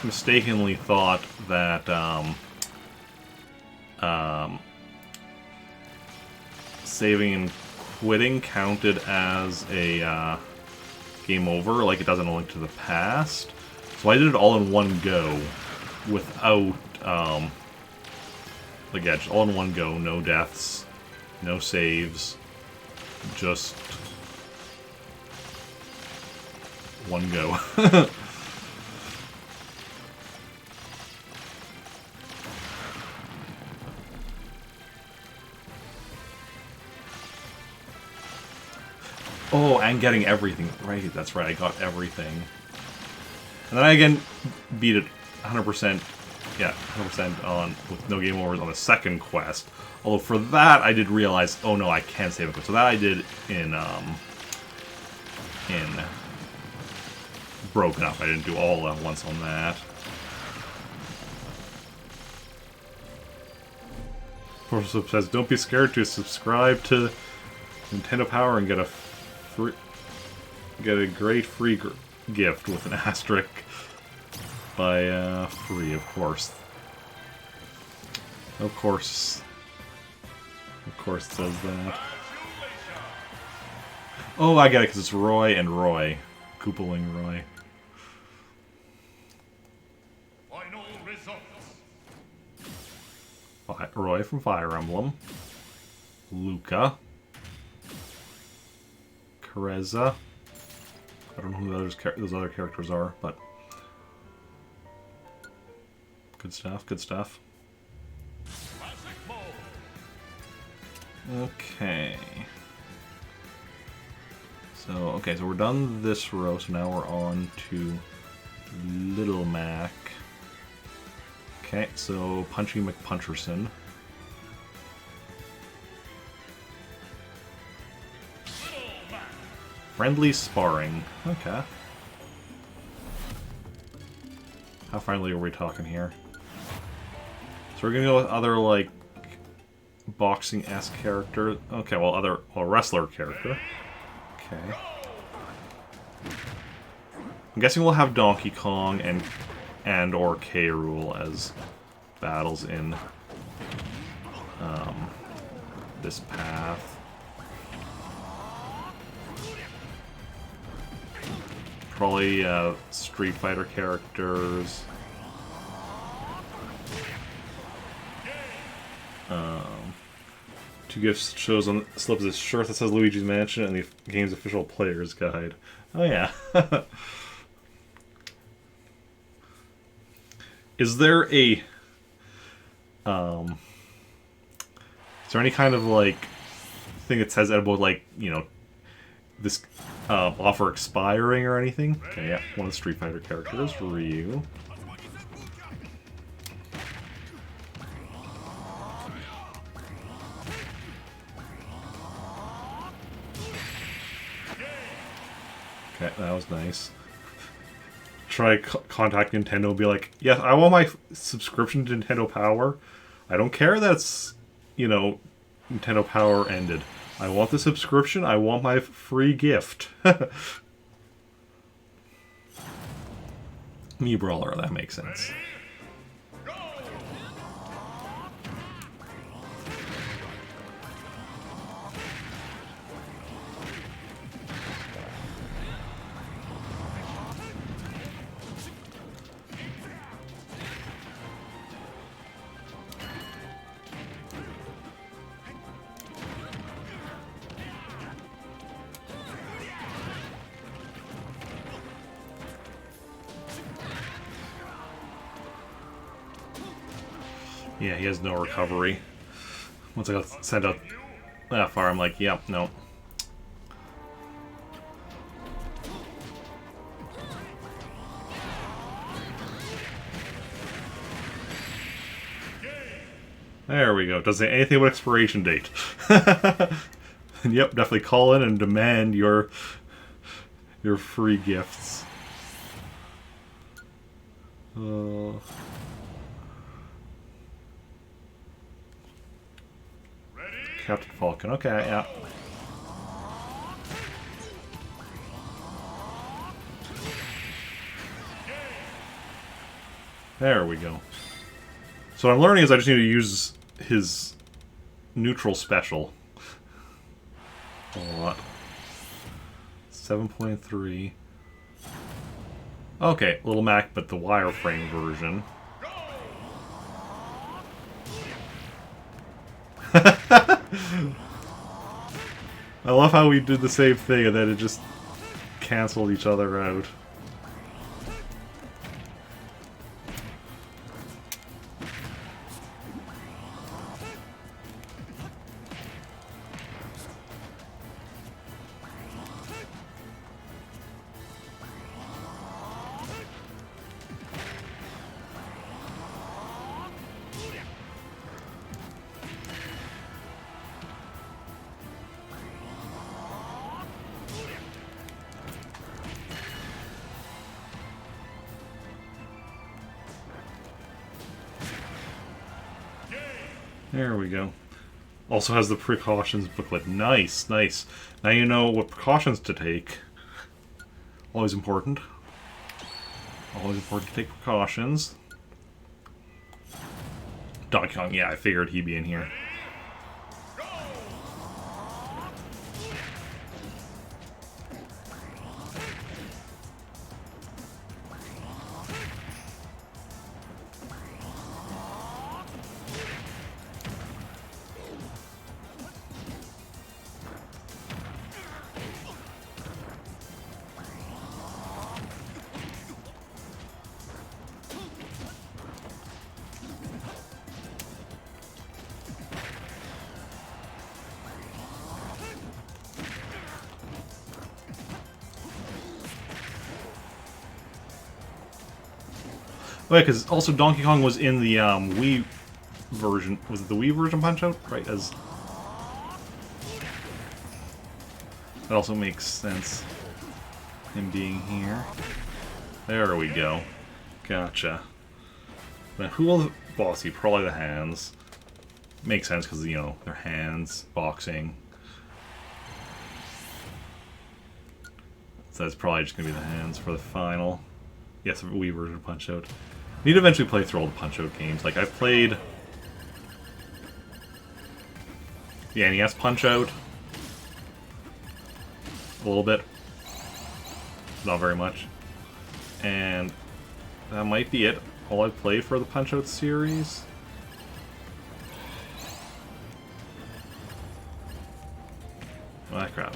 mistakenly thought that saving and quitting counted as a game over, like it does in A Link to the Past. So I did it all in one go, without, like, yeah, just all in one go, no deaths, no saves, just one go. Oh, and getting everything. Right, that's right, I got everything. And then I again beat it 100%, yeah, 100% on, with no game overs on the second quest. Although for that, I did realize, oh no, I can't save it. So that I did in Broken Up. I didn't do all at once on that. Force says, don't be scared to subscribe to Nintendo Power and get a great free gift with an asterisk by free, of course. Of course it says that. Oh, I get it, because it's Roy and Roy. Koopaling Roy. Final results. Roy from Fire Emblem. Luca. Careza. I don't know who those other characters are, but good stuff, good stuff. Classic mode. Okay. So we're done this row, so now we're on to Little Mac. Okay, so Punchy McPuncherson. Friendly sparring. Okay. How friendly are we talking here? So we're gonna go with other, like, boxing-esque character. Okay, well, wrestler character. Okay. I'm guessing we'll have Donkey Kong and or K. Rool as battles in this path. Probably Street Fighter characters. Two gifts shows on slip of his shirt that says Luigi's Mansion and the game's official player's guide. Oh yeah. Is there a is there any kind of, like, thing that says about, like, you know, this offer expiring or anything? Okay, yeah, one of the Street Fighter characters, Ryu. Okay, that was nice. Try contact Nintendo and be like, yes, I want my subscription to Nintendo Power. I don't care that's, you know, Nintendo Power ended. I want the subscription. I want my free gift. Me Brawler, that makes sense. Yeah, he has no recovery. Once I got sent out that far, I'm like, yep, no. There we go. Doesn't say anything about expiration date. And yep, definitely call in and demand your free gifts. Captain Falcon. Okay, yeah. There we go. So what I'm learning is I just need to use his neutral special a lot. 7.3. Okay, Little Mac, but the wireframe version. I love how we did the same thing and then it just canceled each other out. There we go. Also has the precautions booklet. Nice, nice. Now you know what precautions to take. Always important. Always important to take precautions. Donkey Kong, yeah, I figured he'd be in here. Wait, because also Donkey Kong was in the Wii version. Was it the Wii version Punch-Out? Right, as... That also makes sense. Him being here. There we go. Gotcha. Now, who will the boss be? Probably the hands. Makes sense because, you know, their hands, boxing. So that's probably just going to be the hands for the final. Yes, Wii version Punch-Out. Need to eventually play through all the Punch-Out games. Like, I've played the NES Punch-Out a little bit. Not very much. And that might be it. All I've played for the Punch-Out series. Ah, crap.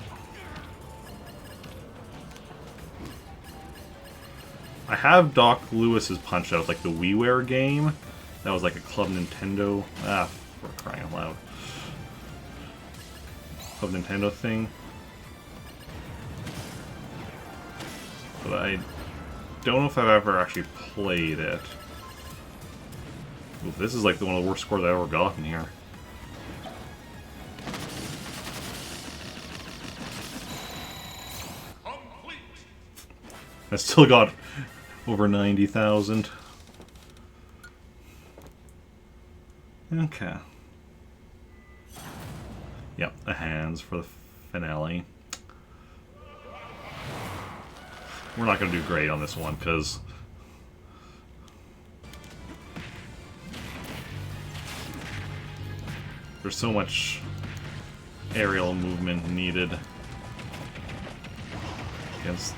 I have Doc Lewis's Punch-Out, like the WiiWare game. That was like a Club Nintendo... Ah, for crying out loud. Club Nintendo thing. But I don't know if I've ever actually played it. Ooh, this is like one of the worst scores I've ever gotten here. I still got over 90,000. Okay. Yep, the hands for the finale. We're not going to do great on this one, because there's so much aerial movement needed against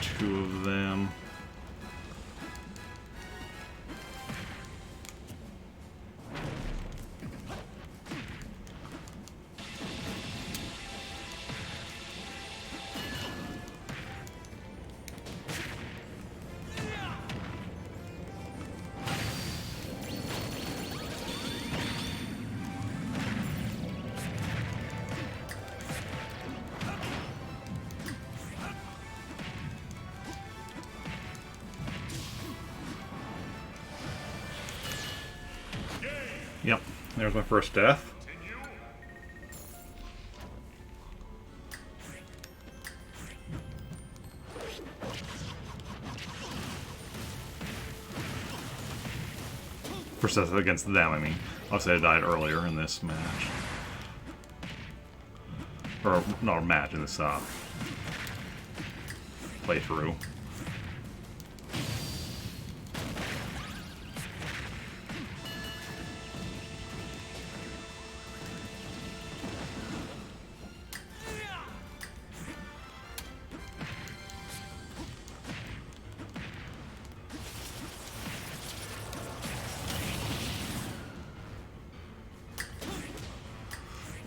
two of them. Yep, there's my first death. First death against them, I mean. Obviously I died earlier in this match. Or, not a match, in this, playthrough.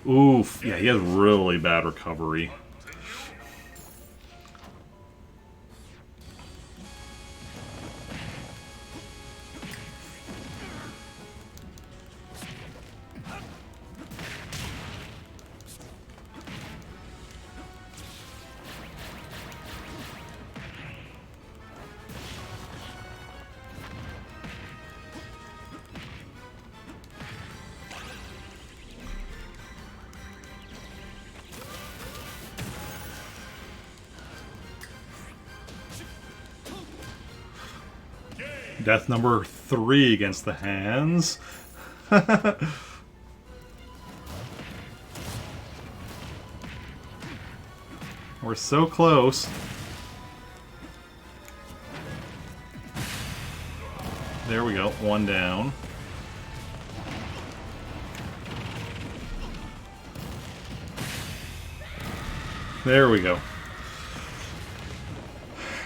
Oof, yeah, he has really bad recovery. Death number 3 against the hands. We're so close. There we go, one down. There we go.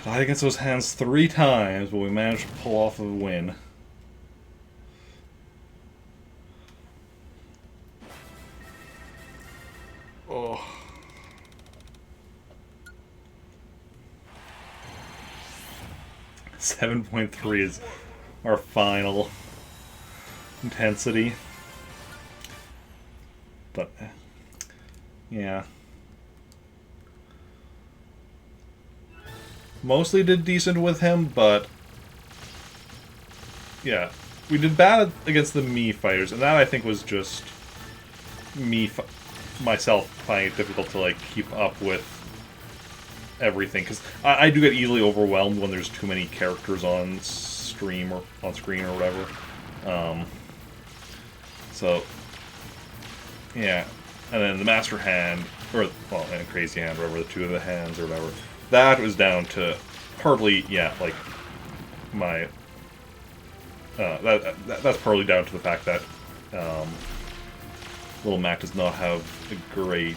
Died against those hands 3 times, but we managed to pull off a win. Oh. 7.3 is our final intensity. But, yeah. Mostly did decent with him, but yeah, we did bad against the Mii fighters, and that I think was just me, myself, finding it difficult to like keep up with everything, because I do get easily overwhelmed when there's too many characters on stream or on screen or whatever. So yeah, and then the Master Hand, or well, and Crazy Hand, or whatever, the two of the hands or whatever. That was down to partly, yeah, like my. That's partly down to the fact that Little Mac does not have a great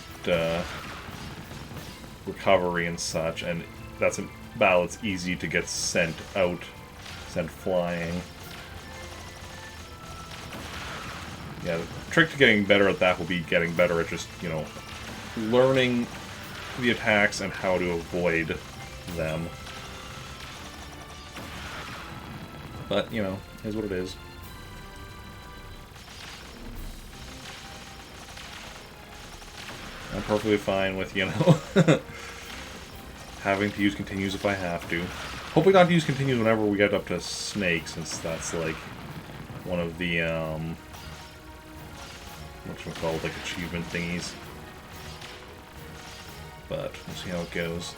recovery and such, and that's a battle that's easy to get sent flying. Yeah, the trick to getting better at that will be getting better at just, you know, learning the attacks and how to avoid them. But, you know, is what it is. I'm perfectly fine with, you know, having to use continues if I have to. Hopefully not to use continues whenever we get up to Snake, since that's like one of the, whatchamacallit, like achievement thingies. But we'll see how it goes.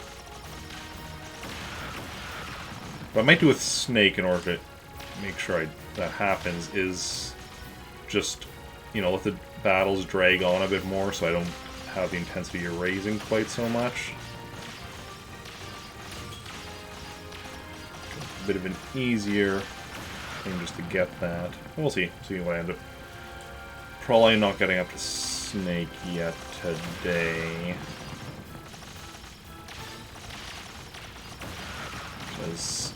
What I might do with Snake in order to make sure that happens is just, you know, let the battles drag on a bit more so I don't have the intensity raising quite so much. A bit of an easier thing just to get that. We'll see. See what I end up. Probably not getting up to Snake yet today. Because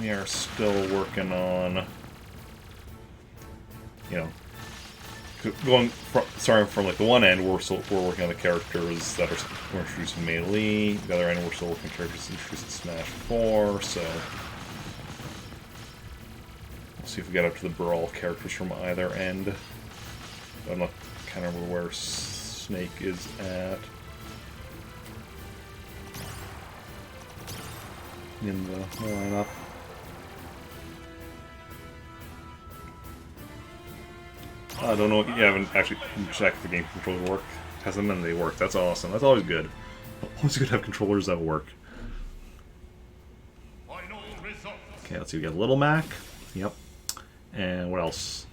we are still working on, you know, starting from like the one end, we're working on the characters that we're introducing melee. The other end, we're still working on characters introduced in Smash 4. So we'll see if we get up to the Brawl characters from either end. I'm not kind of where Snake is at in the lineup. I don't know if you haven't actually checked if the game controllers work. Has them and they work. That's awesome. That's always good. Always good to have controllers that work. Final results. Okay, let's see. We got Little Mac. Yep. And what else?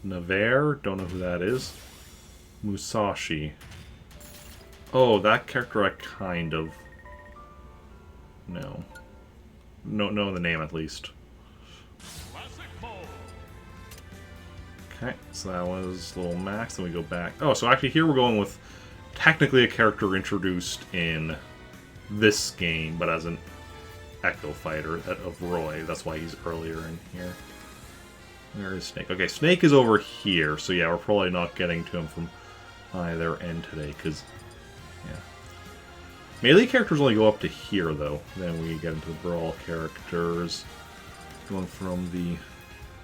Navarre. Don't know who that is. Musashi. Oh, that character I kind of know. Know the name at least. Classic mode. Okay, so that was Little Max, then we go back. Oh, so actually here we're going with technically a character introduced in this game, but as an Echo Fighter of Roy. That's why he's earlier in here. There is Snake. Okay, Snake is over here, so yeah, we're probably not getting to him from either end today, because, yeah. Melee characters only go up to here, though. Then we get into the Brawl characters. Going from the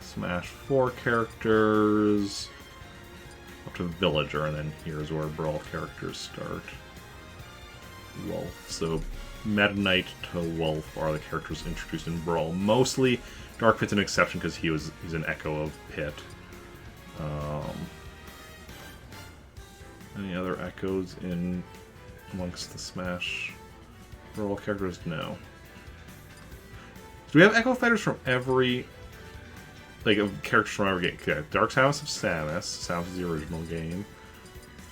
Smash 4 characters up to Villager, and then here's where Brawl characters start. Wolf. So Meta Knight to Wolf are the characters introduced in Brawl. Mostly Dark Pit's an exception because he's an echo of Pit. Any other echoes in amongst the Smash Brawl characters? No. Do we have Echo Fighters from every, like, characters from every game? Okay, Dark Samus of Samus. Samus is the original game.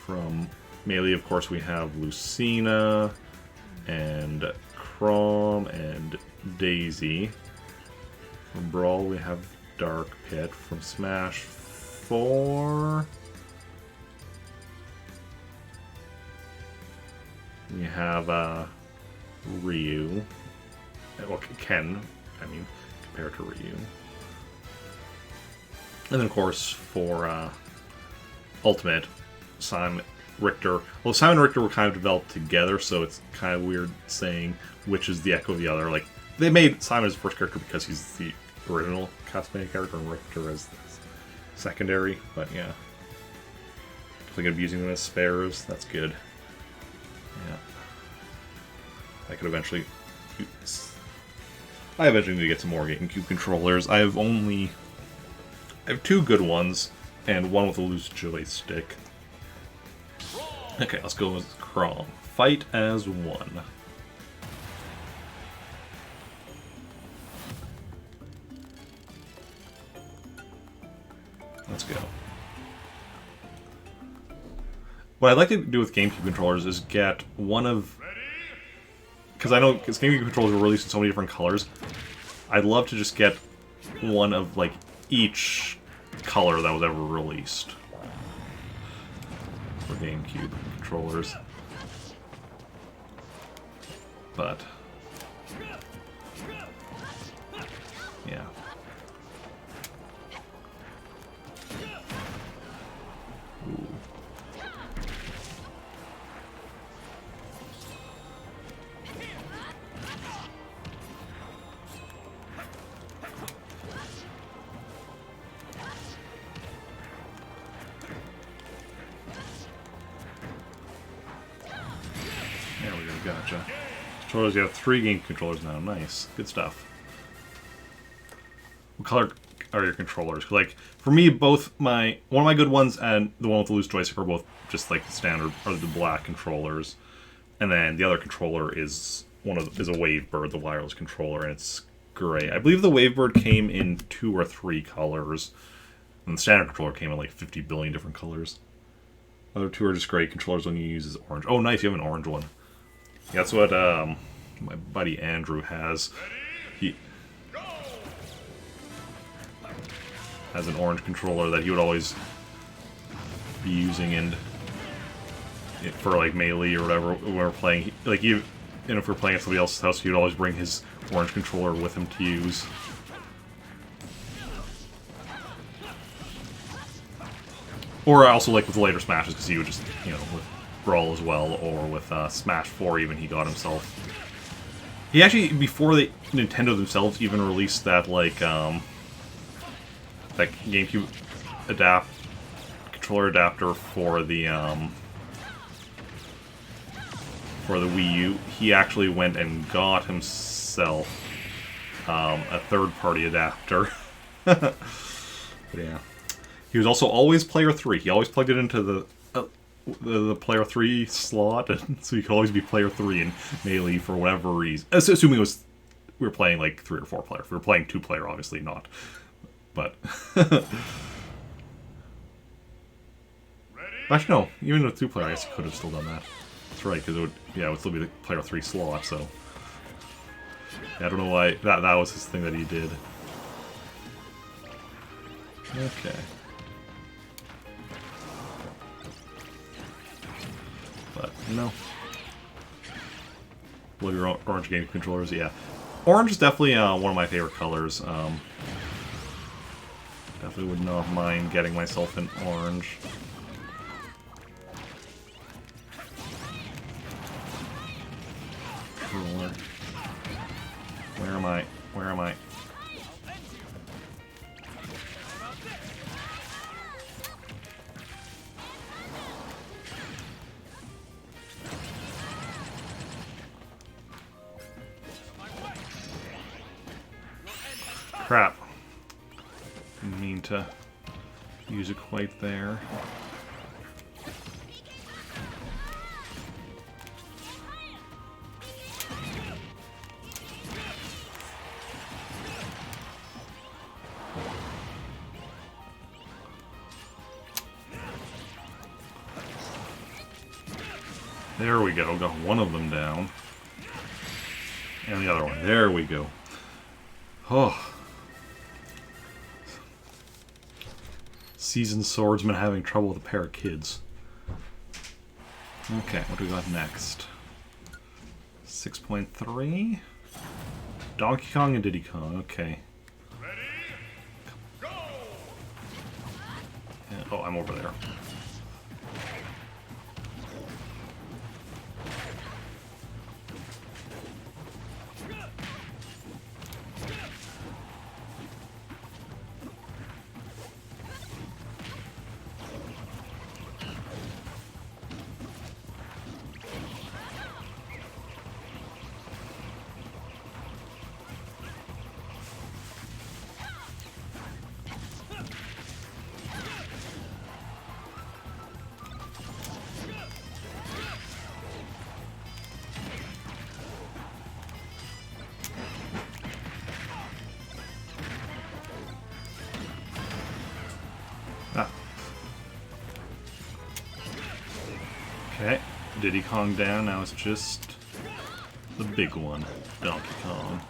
From Melee, of course, we have Lucina and Chrom and Daisy. From Brawl, we have Dark Pit. From Smash 4, we have Ryu. Well, Ken, I mean, compared to Ryu. And then, of course, for Ultimate, Simon Richter. Well, Simon and Richter were kind of developed together, so it's kind of weird saying which is the echo of the other. Like, they made Simon as the first character because he's the original Castlevania character, and Richter as the secondary. But yeah, definitely gonna be using them as spares. That's good. Yeah, I could eventually. I eventually need to get some more GameCube controllers. I have two good ones, and one with a loose joystick. Okay, let's go with Chrom. Fight as one. Let's go. What I'd like to do with GameCube controllers is get one of... Because I know GameCube controllers were released in so many different colors. I'd love to just get one of, like, each color that was ever released for GameCube controllers. But... yeah. Ooh. There we go, gotcha. Controllers, you have 3 game controllers now. Nice. Good stuff. What color are your controllers? Like, for me, one of my good ones and the one with the loose joystick are both just like standard, are the black controllers. And then the other controller is a Wavebird, the wireless controller, and it's gray. I believe the Wavebird came in 2 or 3 colors, and the standard controller came in like 50 billion different colors. Other 2 are just gray controllers. One you use is orange. Oh, nice, you have an orange one. Yeah, that's what my buddy Andrew has. He has an orange controller that he would always be using for like Melee or whatever when we're playing. Like, and if we're playing at somebody else's house, he would always bring his orange controller with him to use. Or also like with the later Smashes, because he would just, with Brawl as well, or with Smash 4 even, he got himself. He actually, before Nintendo themselves even released that, like, that GameCube controller adapter for the Wii U, he actually went and got himself a third-party adapter. But yeah. He was also always player 3. He always plugged it into the player 3 slot, so he could always be player 3 in Melee for whatever reason. Assuming we were playing like 3 or 4 player. If we were playing 2 player, obviously not. But actually, no. Even with 2 player, I guess he could have still done that. That's right, because it would still be the player 3 slot. So yeah, I don't know why that was his thing that he did. Okay. But no. Love your orange game controllers, yeah. Orange is definitely one of my favorite colors. Definitely would not mind getting myself an orange. Controller. Where am I? Where am I? Crap. Didn't mean to use it quite there. There we go. Got one of them down. And the other one. There we go. Oh. Seasoned swordsman having trouble with a pair of kids. Okay, what do we got next? 6.3? Donkey Kong and Diddy Kong, okay. Ready? Go! Yeah, oh, I'm over there. Ah. Okay, Diddy Kong down, now it's just the big one, Donkey Kong.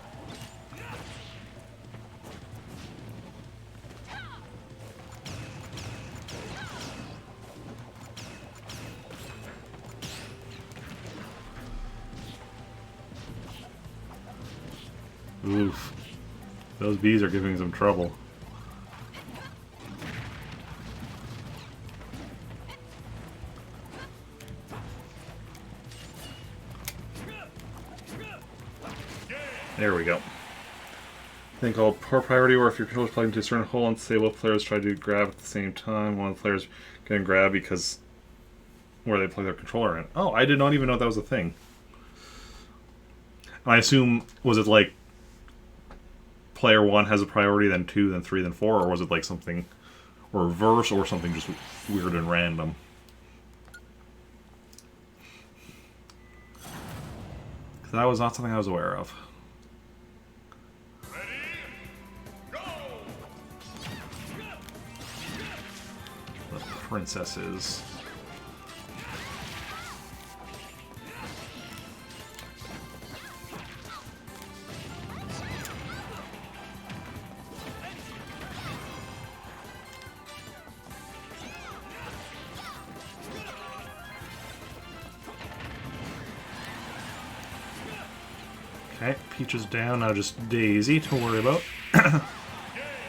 Oof. Those bees are giving some trouble. There we go. Thing called poor priority, or if your controller's plugged into a certain hole and say what players try to grab at the same time, one of the players can grab because where they plug their controller in. Oh, I did not even know that was a thing. I assume, was it like player 1 has a priority, then 2, then 3, then 4, or was it like something or reverse, or something just weird and random? That was not something I was aware of. Ready? Go! The princesses. Okay, Peach is down, now just Daisy to worry about.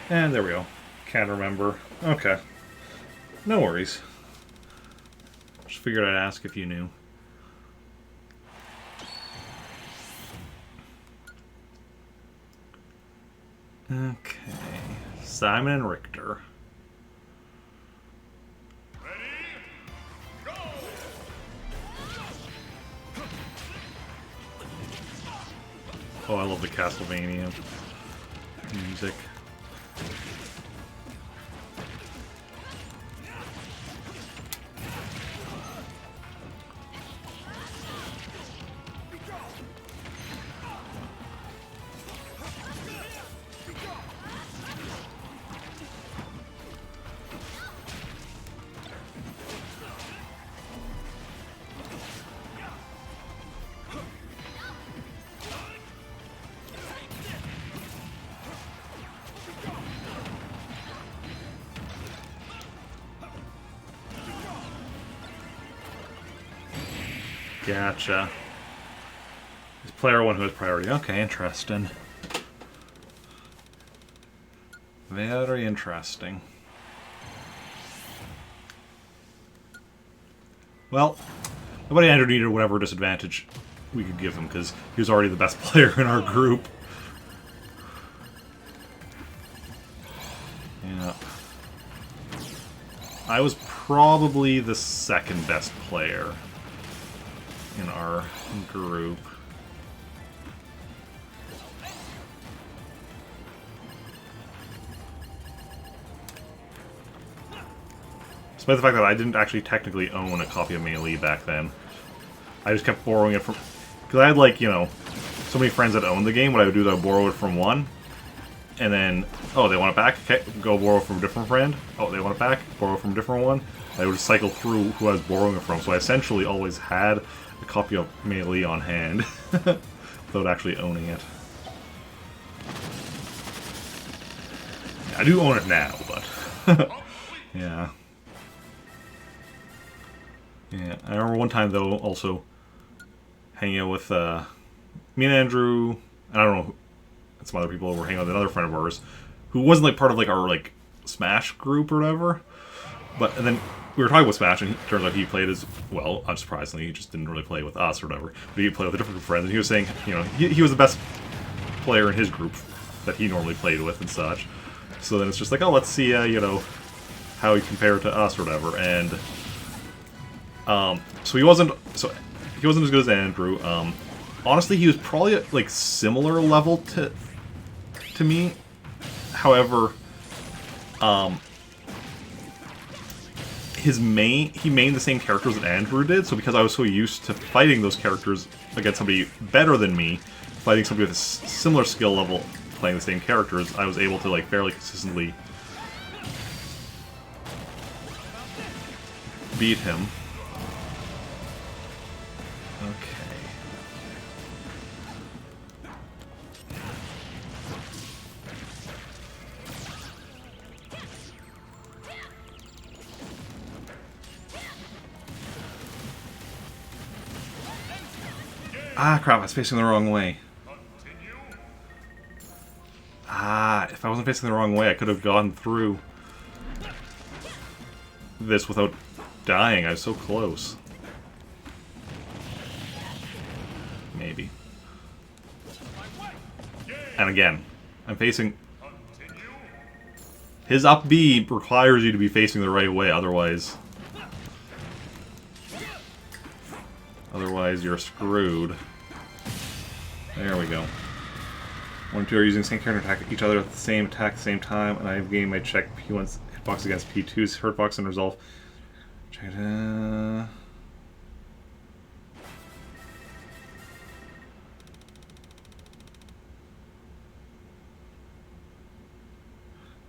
And there we go. Can't remember. Okay. No worries. Just figured I'd ask if you knew. Okay. Simon and Richter. Ready? Go! Oh, I love the Castlevania music. Gotcha. Is player 1 who has priority. Okay, interesting. Very interesting. Well, nobody Andrew needed whatever disadvantage we could give him, because he was already the best player in our group. Yeah. I was probably the second best player in our group. Despite the fact that I didn't actually technically own a copy of Melee back then. I just kept borrowing it from... Because I had, like, you know, so many friends that owned the game. What I would do is I would borrow it from one. And then, oh, they want it back? Okay, go borrow from a different friend. Oh, they want it back? Borrow from a different one. I would just cycle through who I was borrowing it from. So I essentially always had a copy of Melee on hand. Without actually owning it. I do own it now, but... yeah. Yeah, I remember one time, though, also hanging out with me and Andrew, and I don't know, and some other people were hanging out with another friend of ours, who wasn't, like, part of, like, our, like, Smash group or whatever, and then we were talking about Smash, and it turns out he played as, well, unsurprisingly, he just didn't really play with us or whatever, but he played with a different friend, and he was saying, you know, he was the best player in his group that he normally played with and such, so then it's just like, oh, let's see, you know, how he compared to us or whatever, and... so he wasn't as good as Andrew. Honestly, he was probably at, like, similar level to me. However, he mained the same characters that Andrew did, so because I was so used to fighting those characters against somebody better than me, fighting somebody with a similar skill level, playing the same characters, I was able to, like, fairly consistently beat him. Okay. Ah, crap, I was facing the wrong way. Ah, if I wasn't facing the wrong way, I could have gone through this without dying. I was so close. Maybe. And again, I'm facing... His up B requires you to be facing the right way, otherwise... Otherwise, you're screwed. There we go. 1 and 2 are using the same character to attack each other at the same attack at the same time, and I have gained my check P1's hitbox against P2's hurtbox and resolve. Check it out.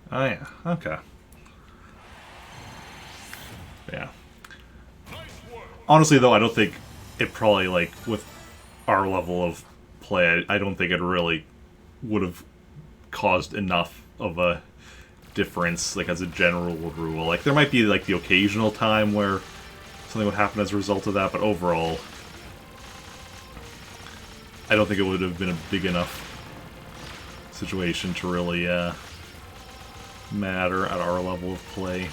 Oh yeah, okay. Yeah. Honestly though, I don't think it probably, like, with our level of play, I don't think it really would have caused enough of a difference, like, as a general rule. Like, there might be, like, the occasional time where something would happen as a result of that, but overall, I don't think it would have been a big enough situation to really, matter at our level of play.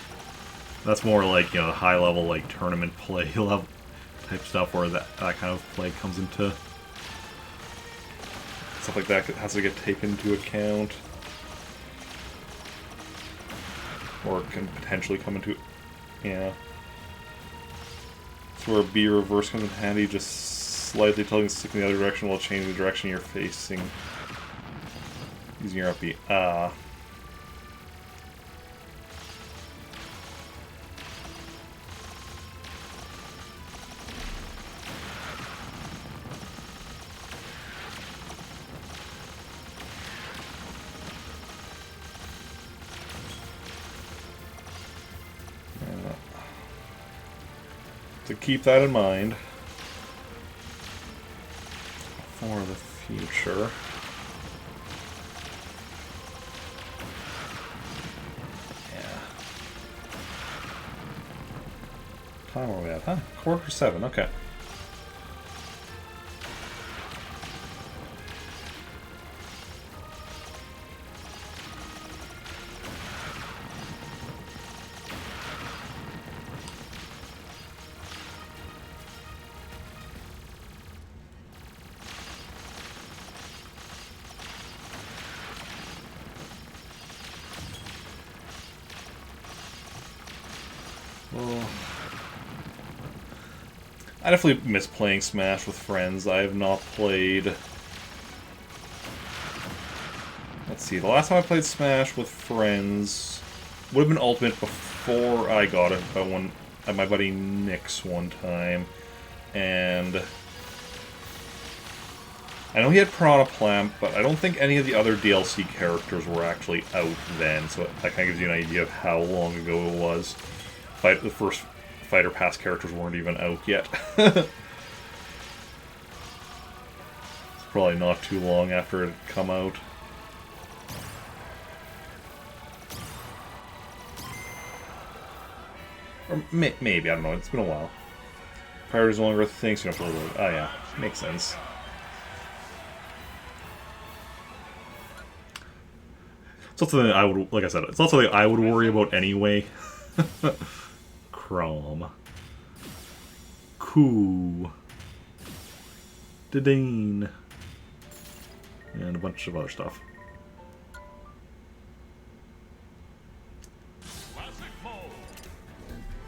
That's more like, you know, the high level, like, tournament play level type stuff where that kind of play comes into... Stuff like that has to get taken into account. Or can potentially come into... Yeah. That's where B reverse comes in handy, just slightly tilting the stick in the other direction while changing the direction you're facing. Using your up B. Ah. To keep that in mind for the future. Yeah. Time are we at, huh? 7:15, okay. Well, I definitely miss playing Smash with friends. I have not played... Let's see, the last time I played Smash with friends would have been Ultimate before I got it, but one at my buddy Nick's one time. And I know he had Piranha Plant, but I don't think any of the other DLC characters were actually out then, so that kind of gives you an idea of how long ago it was. The first Fighter Pass characters weren't even out yet. It's probably not too long after it had come out. Or maybe, I don't know, it's been a while. Priorities no longer a thing, so you don't have to reload. Oh yeah, makes sense. It's not something I would, like I said, it's not something I would worry about anyway. Chrome. Cool. Didane. And a bunch of other stuff.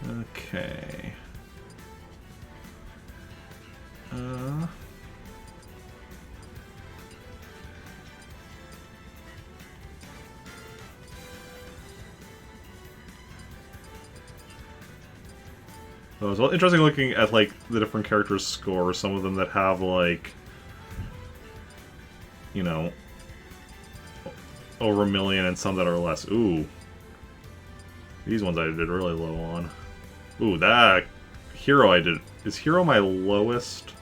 Okay. So it's interesting looking at, like, the different characters' scores. Some of them that have, like, you know, over 1 million, and some that are less. Ooh. These ones I did really low on. Ooh, that Hero I did... Is Hero my lowest?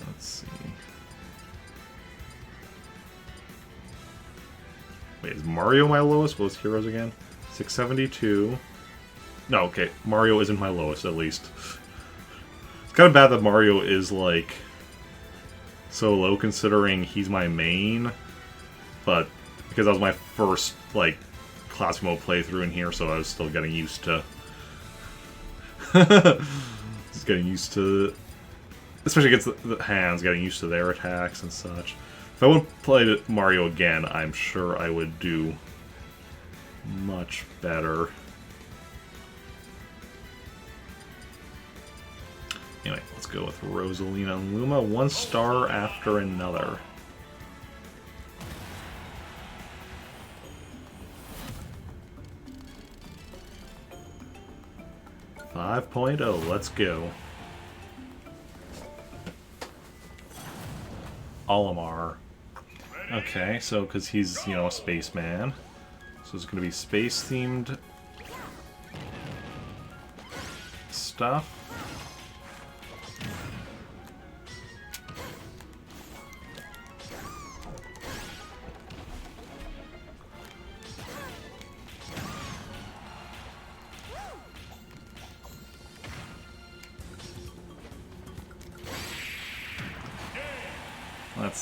Let's see. Wait, is Mario my lowest? What was Heroes again? 672. No, okay. Mario isn't my lowest, at least. It's kind of bad that Mario is, like, so low considering he's my main, but because that was my first, like, classic mode playthrough in here, so I was still getting used to... Just getting used to... Especially against the hands, getting used to their attacks and such. If I wouldn't play Mario again, I'm sure I would do much better. Anyway, let's go with Rosalina and Luma, 1 star after another. .5, let's go. Olimar. Okay, so because he's, you know, a spaceman. So it's going to be space-themed stuff.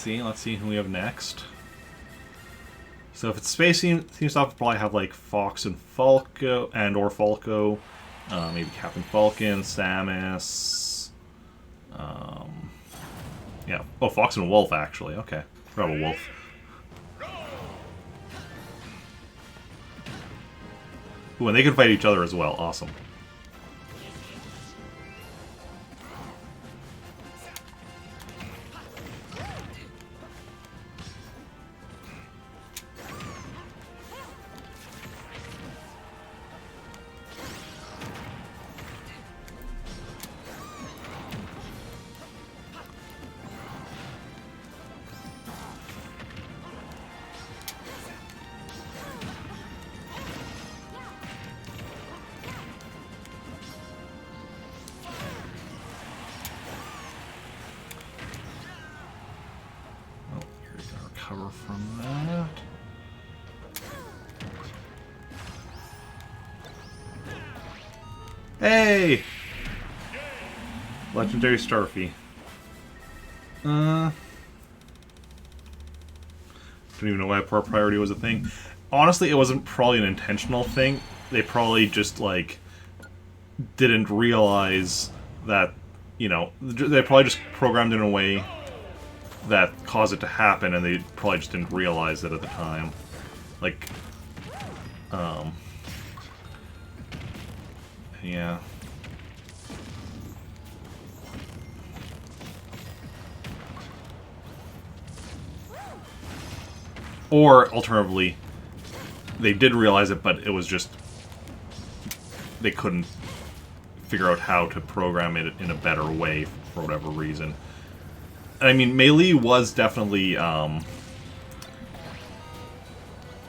Let's see who we have next. So if it's space theme stuff, we'll probably have like Fox and Falco, maybe Captain Falcon, Samus. Yeah. Oh, Fox and Wolf actually. Okay, forgot about Wolf. Ooh, and they can fight each other as well. Awesome. Recover from that. Hey! Legendary Starfy. Don't even know why poor priority was a thing. Honestly, it wasn't probably an intentional thing. They probably just, like, didn't realize that, you know, they probably just programmed in a way that caused it to happen, and they probably just didn't realize it at the time. Like, yeah. Or, alternatively, they did realize it, but it was just... they couldn't figure out how to program it in a better way for whatever reason. And I mean, Melee was definitely, Oh,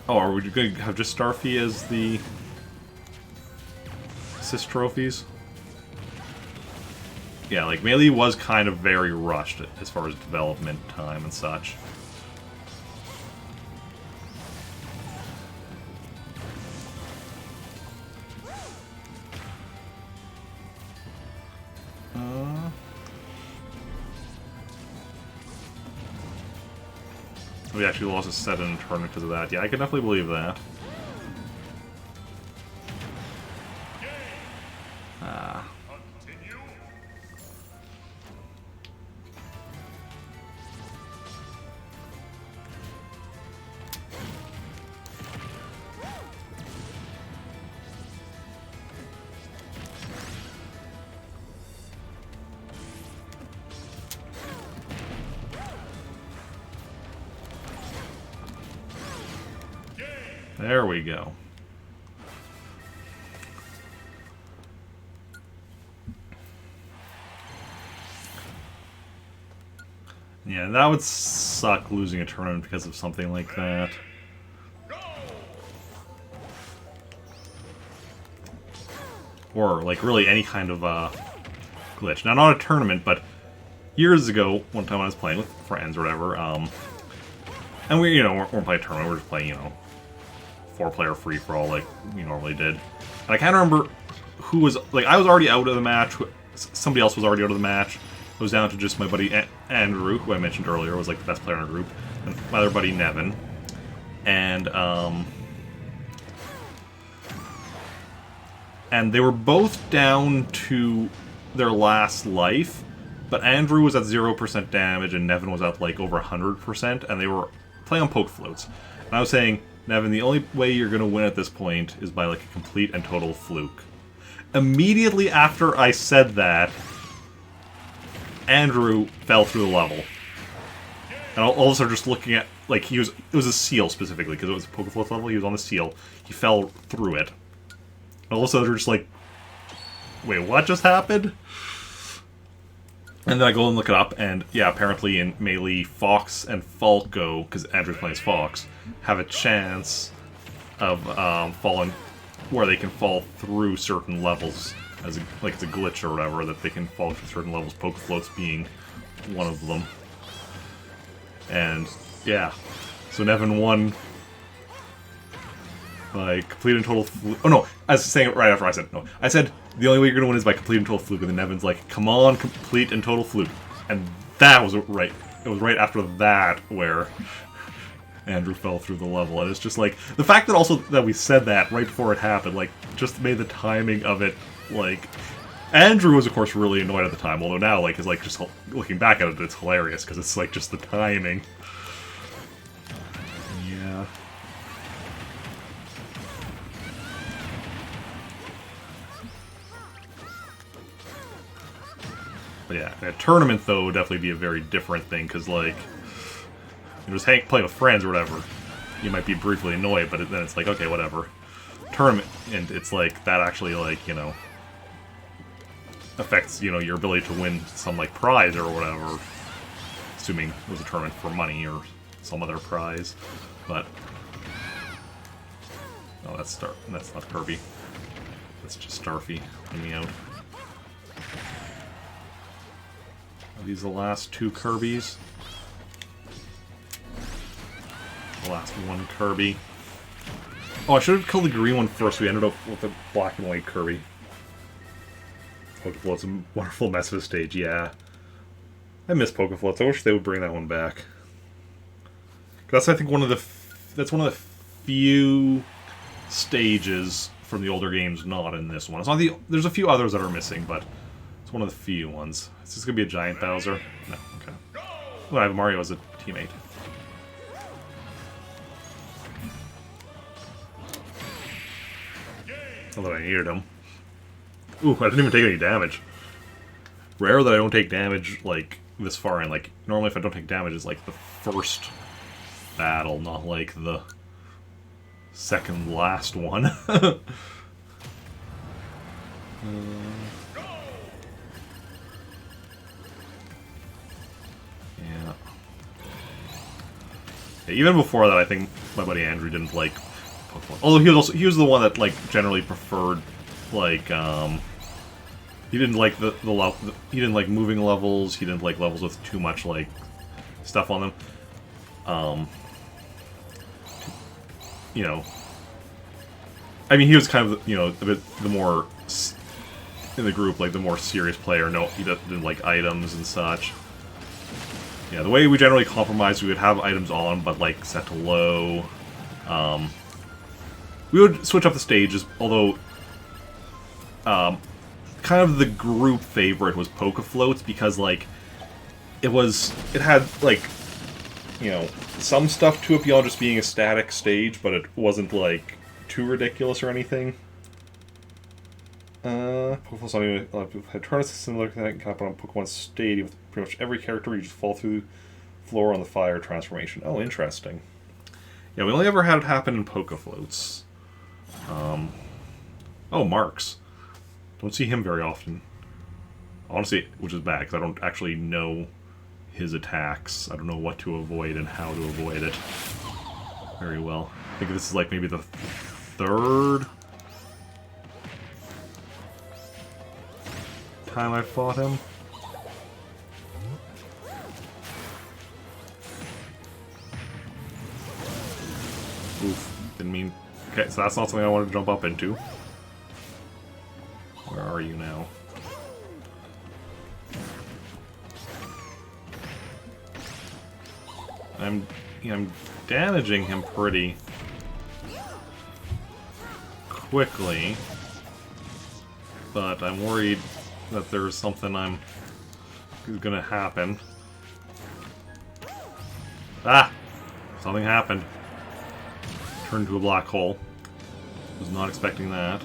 are we going to have just Starfy as the assist trophies? Yeah, like, Melee was kind of very rushed as far as development time and such. We actually lost a set in a tournament because of that. Yeah, I can definitely believe that. Continue. There we go. Yeah, that would suck losing a tournament because of something like that. Or, like, really any kind of, glitch. Now, not a tournament, but years ago, one time I was playing with friends or whatever, and we, you know, weren't playing a tournament, we were just playing, you know, 4-player free-for-all like we normally did. And I can't remember who was... like, I was already out of the match. Somebody else was already out of the match. It was down to just my buddy Andrew, who I mentioned earlier, was like the best player in our group, and my other buddy Nevin. And they were both down to their last life, but Andrew was at 0% damage and Nevin was at like over 100%, and they were playing on poke floats. And I was saying, Nevin, the only way you're going to win at this point is by like a complete and total fluke. Immediately after I said that, Andrew fell through the level. And all of us are just looking at, like, it was a seal specifically, because it was a poke float level, he was on the seal. He fell through it. And all of a sudden they're just like, wait, what just happened? And then I go and look it up, and yeah, apparently in Melee, Fox and Falco, because Andrew's playing as Fox, have a chance of falling, where they can fall through certain levels, as like it's a glitch or whatever, that they can fall through certain levels, poke floats being one of them. And yeah, so Nevin won by complete and total fluke. Oh no, I was saying it right after I said no. I said the only way you're gonna win is by complete and total fluke, and then Nevin's like, come on, complete and total fluke. And that was right. It was right after that where Andrew fell through the level. And it's just like, the fact that also that we said that right before it happened, like, just made the timing of it, like... Andrew was, of course, really annoyed at the time, although now, like, is like, just looking back at it, it's hilarious, because it's, like, just the timing. Yeah. But yeah, a tournament, though, would definitely be a very different thing, because, like, you just playing with friends or whatever, you might be briefly annoyed, but then it's like, okay, whatever. Tournament, and it's like, that actually, like, you know, affects, you know, your ability to win some, like, prize or whatever, assuming it was a tournament for money or some other prize, but... Oh, that's not Kirby. That's just Starfy coming out. Are these the last two Kirbys? The last one Kirby. Oh, I should have killed the green one first. We ended up with the black and white Kirby. Pokefloat's a wonderful mess of a stage, yeah. I miss Pokefloats. I wish they would bring that one back. That's, I think, one of the few stages from the older games not in this one. It's not there's a few others that are missing, but it's one of the few ones. Is this gonna be a giant Bowser? No, okay. Oh, I have Mario as a teammate. Although I needed him. Ooh, I didn't even take any damage. Rare that I don't take damage, like, this far in. Like, normally if I don't take damage, it's like the first battle, not like the second last one. Yeah. Even before that, I think my buddy Andrew didn't like Pokemon. Although he was the one that like generally preferred like he didn't like he didn't like moving levels. He didn't like levels with too much like stuff on them. You know, I mean, he was kind of a bit the more in the group, like the more serious player. No, he didn't like items and such. Yeah, the way we generally compromise, we would have items on, but like set to low. We would switch up the stages, although kind of the group favorite was Poke Floats because like it had like some stuff to it beyond just being a static stage, but it wasn't like too ridiculous or anything. Pokemon Stadium, a lot of people had tournaments similar to that can happen on Pokemon Stadium with pretty much every character. You just fall through the floor on the fire transformation. Oh, interesting. Yeah, we only ever had it happen in Poke Floats. Oh, Marks. Don't see him very often. Honestly, which is bad, because I don't actually know his attacks. I don't know what to avoid and how to avoid it very well. I think this is like maybe the third time I fought him. Oof, didn't mean... Okay, so that's not something I wanted to jump up into. Where are you now? I'm damaging him pretty quickly, but I'm worried that there's something gonna happen. Ah! Something happened. Turned into a black hole. Was not expecting that.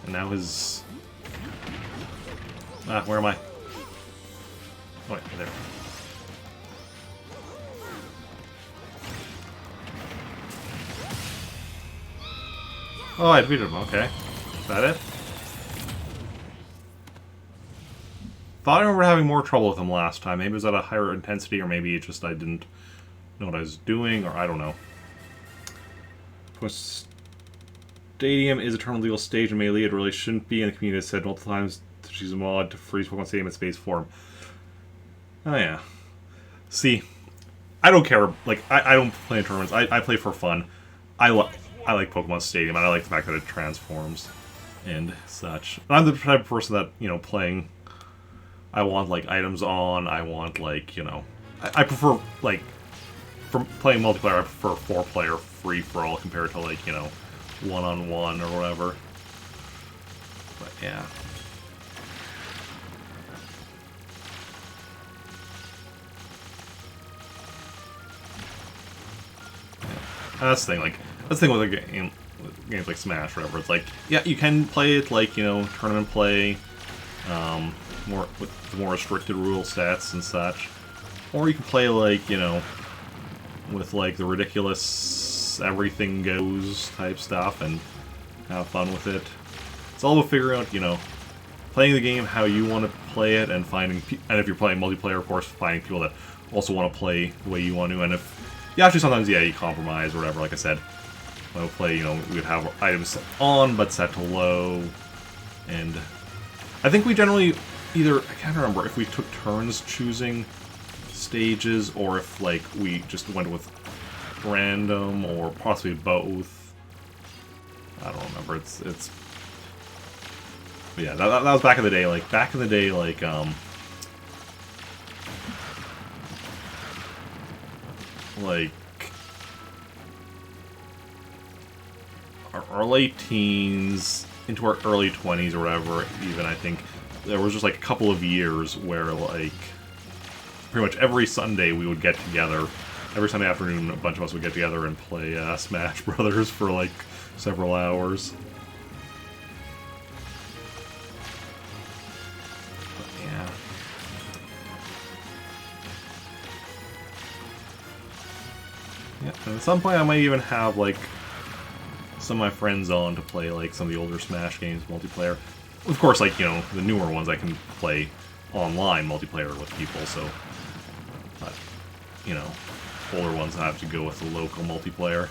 And now his... Ah, where am I? Oh, wait, there. Oh, I defeated him, okay. Is that it? Thought I remember having more trouble with him last time. Maybe it was at a higher intensity, or maybe it just I didn't know what I was doing, or I don't know. Stadium is a terminal legal stage in Melee. It really shouldn't be, and the community has said multiple times to choose a mod to freeze Pokemon Stadium in space form. Oh yeah. See, I don't care. Like, I don't play in tournaments. I play for fun. I like Pokemon Stadium, and I like the fact that it transforms and such. I'm the type of person that, playing... I want, like, items on, I want, like, I prefer, like, from playing multiplayer, I prefer 4-player free-for-all compared to, like, one-on-one or whatever. But, yeah. That's the thing, like, that's the thing with a game, games like Smash or whatever. It's like, yeah, you can play it like, tournament play, more with more restricted rule sets and such. Or you can play like, with like the ridiculous everything goes type stuff and have fun with it. It's all about figuring out, playing the game how you want to play it and finding, and if you're playing multiplayer, of course, finding people that also want to play the way you want to. And if, actually sometimes, yeah, you compromise or whatever, like I said. When we play, we would have items on but set to low. And I think we generally either, I can't remember if we took turns choosing stages or if, like, we just went with random or possibly both. I don't remember. It's but yeah, that was back in the day. Like, our late teens into our early 20s or whatever, even, I think, there was just like a couple of years where like pretty much every Sunday we would get together. Every Sunday afternoon, a bunch of us would get together and play Smash Brothers for like several hours. But, yeah. Yeah, and at some point I might even have like some of my friends on to play like some of the older Smash games multiplayer. Of course, like, you know, the newer ones I can play online multiplayer with people, so, but, you know, older ones I have to go with the local multiplayer.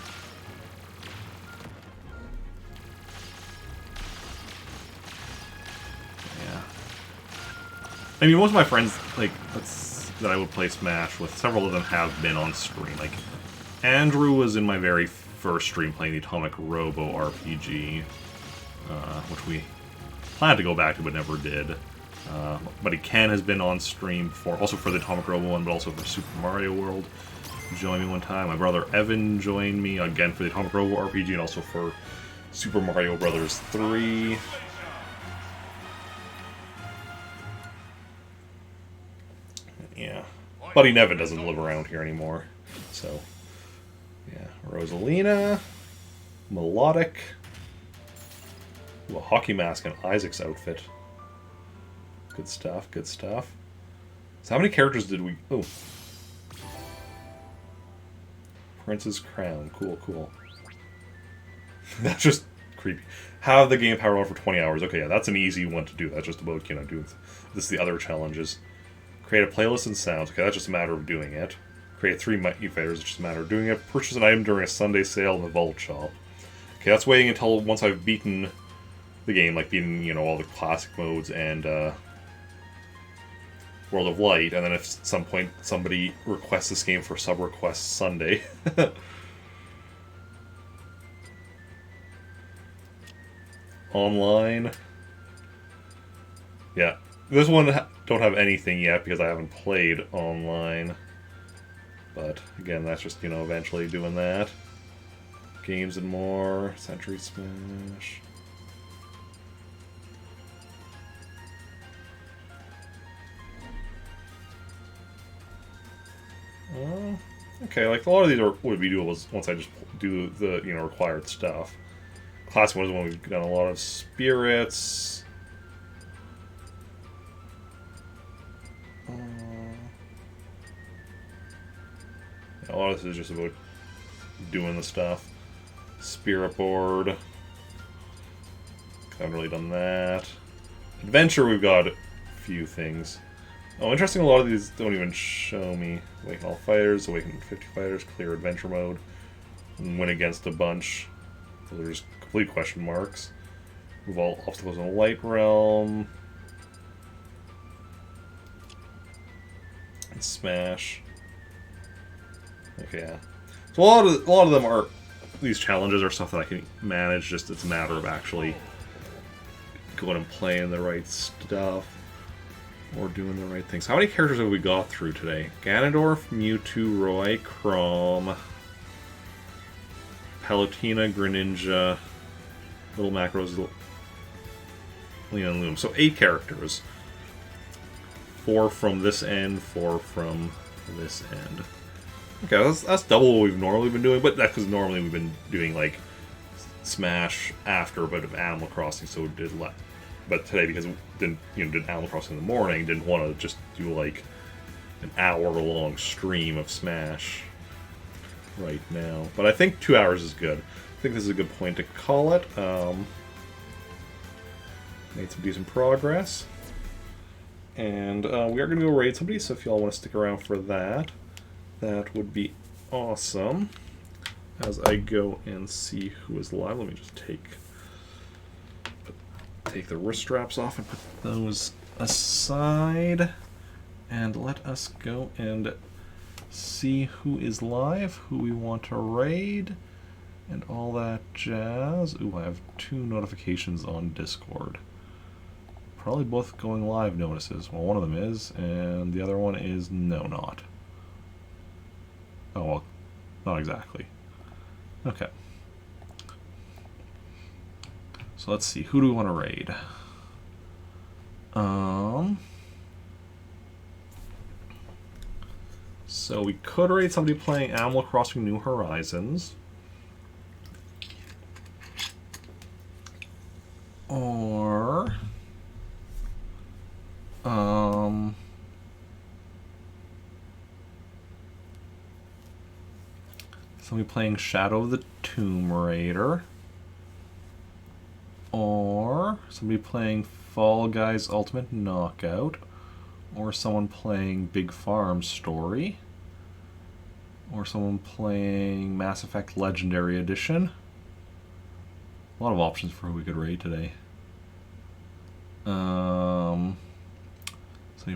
Yeah. I mean, most of my friends, like, that I would play Smash with, several of them have been on stream. Like, Andrew was in my very first stream playing the Atomic Robo RPG, which we planned to go back to but never did. Buddy Ken has been on stream before, also for the Atomic Robo one, but also for Super Mario World. He joined me one time. My brother Evan joined me, again for the Atomic Robo RPG and also for Super Mario Brothers 3. Yeah. Buddy Nevin doesn't live around here anymore, so... yeah, Rosalina, Melodic, ooh, a hockey mask and Isaac's outfit. Good stuff, good stuff. So how many characters did we... oh. Prince's Crown, cool, cool. That's just creepy. Have the game power on for 20 hours. Okay, yeah, that's an easy one to do. That's just about, you know, doing... this is the other challenges. Create a playlist and sounds. Okay, that's just a matter of doing it. Create 3 Mighty Fighters, it's just a matter of doing it. Purchase an item during a Sunday sale in the Vault Shop. Okay, that's waiting until once I've beaten the game, like beating, you know, all the classic modes and World of Light, and then if at some point somebody requests this game for sub-request Sunday. Online. Yeah, this one don't have anything yet because I haven't played online. But, again, that's just, you know, eventually doing that. Games and more. Century Smash. Okay, like, a lot of these would be doable once I just do the, you know, required stuff. Classic one is one we've done a lot of spirits. A lot of this is just about doing the stuff. Spirit board. Haven't really done that. Adventure, we've got a few things. Oh, interesting, a lot of these don't even show me. Awaken all fighters, awaken 50 fighters, clear adventure mode, and win against a bunch. So there's complete question marks. Move all obstacles in the light realm. And smash. Okay, yeah. So a lot of them are, these challenges are stuff that I can manage, just it's a matter of actually going and playing the right stuff or doing the right things. How many characters have we got through today? Ganondorf, Mewtwo, Roy, Chrom, Palutena, Greninja, Little Macros, Leon Loom. So 8 characters. 4 from this end, 4 from this end. Okay, that's double what we've normally been doing, but that's because normally we've been doing, like, Smash after a bit of Animal Crossing, so we did but today, because we did Animal Crossing in the morning, didn't want to just do, like, an hour-long stream of Smash right now. But I think 2 hours is good. I think this is a good point to call it. Made some decent progress. And we are going to go raid somebody, so if y'all want to stick around for that, that would be awesome. As I go and see who is live, let me just take the wrist straps off and put those aside. And let us go and see who is live, who we want to raid, and all that jazz. Ooh, I have 2 notifications on Discord. Probably both going live notices. Well, one of them is, and the other one is no not. Oh, well, not exactly. Okay. So let's see, who do we want to raid? So we could raid somebody playing Animal Crossing New Horizons. Or somebody playing Shadow of the Tomb Raider. Or somebody playing Fall Guys Ultimate Knockout. Or someone playing Big Farm Story. Or someone playing Mass Effect Legendary Edition. A lot of options for who we could raid today. Somebody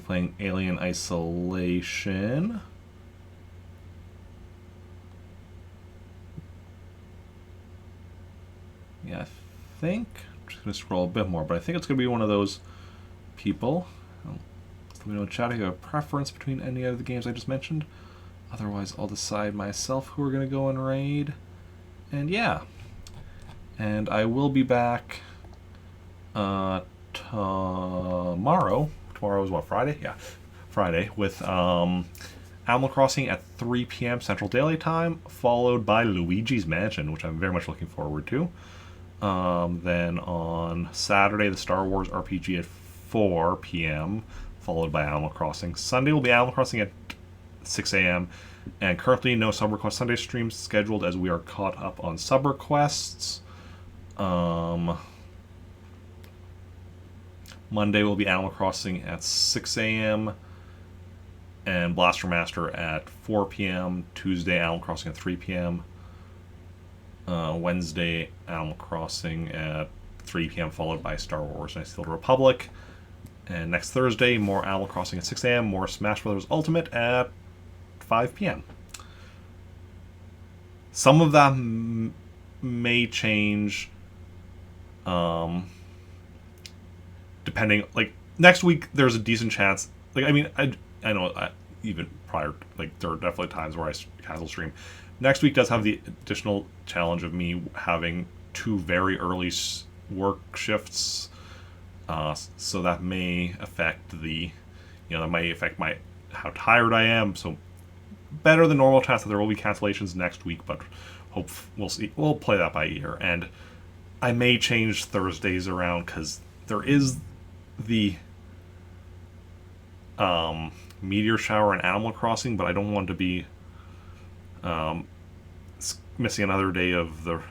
playing Alien Isolation. Yeah, I think I'm just gonna scroll a bit more, but I think it's gonna be one of those people. Let me know in chat if you have a preference between any of the games I just mentioned. Otherwise, I'll decide myself who we're gonna go and raid. And yeah. And I will be back tomorrow. Tomorrow is what, Friday? Yeah, Friday, with Animal Crossing at 3 p.m. Central Daylight Time, followed by Luigi's Mansion, which I'm very much looking forward to. Then on Saturday, the Star Wars RPG at 4 p.m., followed by Animal Crossing. Sunday will be Animal Crossing at 6 a.m., and currently no Sub Request Sunday streams scheduled as we are caught up on Sub Requests. Monday will be Animal Crossing at 6 a.m. and Blaster Master at 4 p.m. Tuesday, Animal Crossing at 3 p.m. Wednesday, Animal Crossing at 3 p.m. followed by Star Wars Knights of the Old Republic. And next Thursday, more Animal Crossing at 6 a.m., more Smash Bros. Ultimate at 5 p.m. Some of that may change depending, like, next week there's a decent chance, like, I mean, I know, even prior, like, there are definitely times where I cancel stream. Next week does have the additional challenge of me having 2 very early work shifts, so that may affect that may affect how tired I am, so better than normal chance that there will be cancellations next week, but we'll see. We'll play that by ear, and I may change Thursdays around because there is the meteor shower in Animal Crossing, but I don't want to be missing another day of the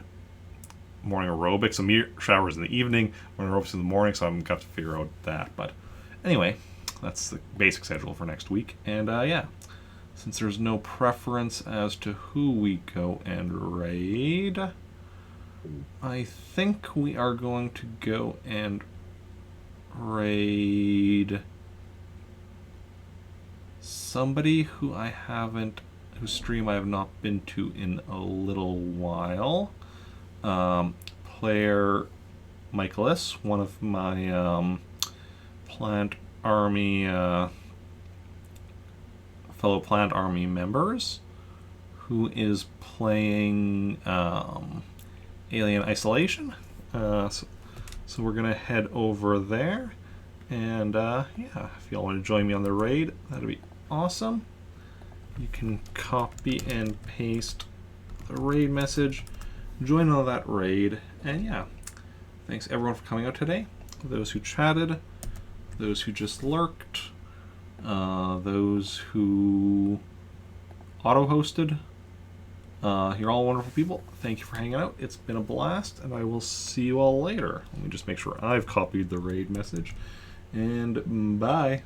morning aerobics. So meteor showers in the evening, morning aerobics in the morning, so I'm got to figure out that. But anyway, that's the basic schedule for next week. And yeah, since there's no preference as to who we go and raid, I think we are going to go and raid somebody whose stream I have not been to in a little while. Player Michaelis, one of my Plant Army fellow Plant Army members, who is playing Alien Isolation. So we're gonna head over there, and yeah, if y'all want to join me on the raid, that'd be awesome. You can copy and paste the raid message, join on that raid, and yeah, thanks everyone for coming out today. Those who chatted, those who just lurked, those who auto-hosted. You're all wonderful people. Thank you for hanging out. It's been a blast, and I will see you all later. Let me just make sure I've copied the raid message. And bye.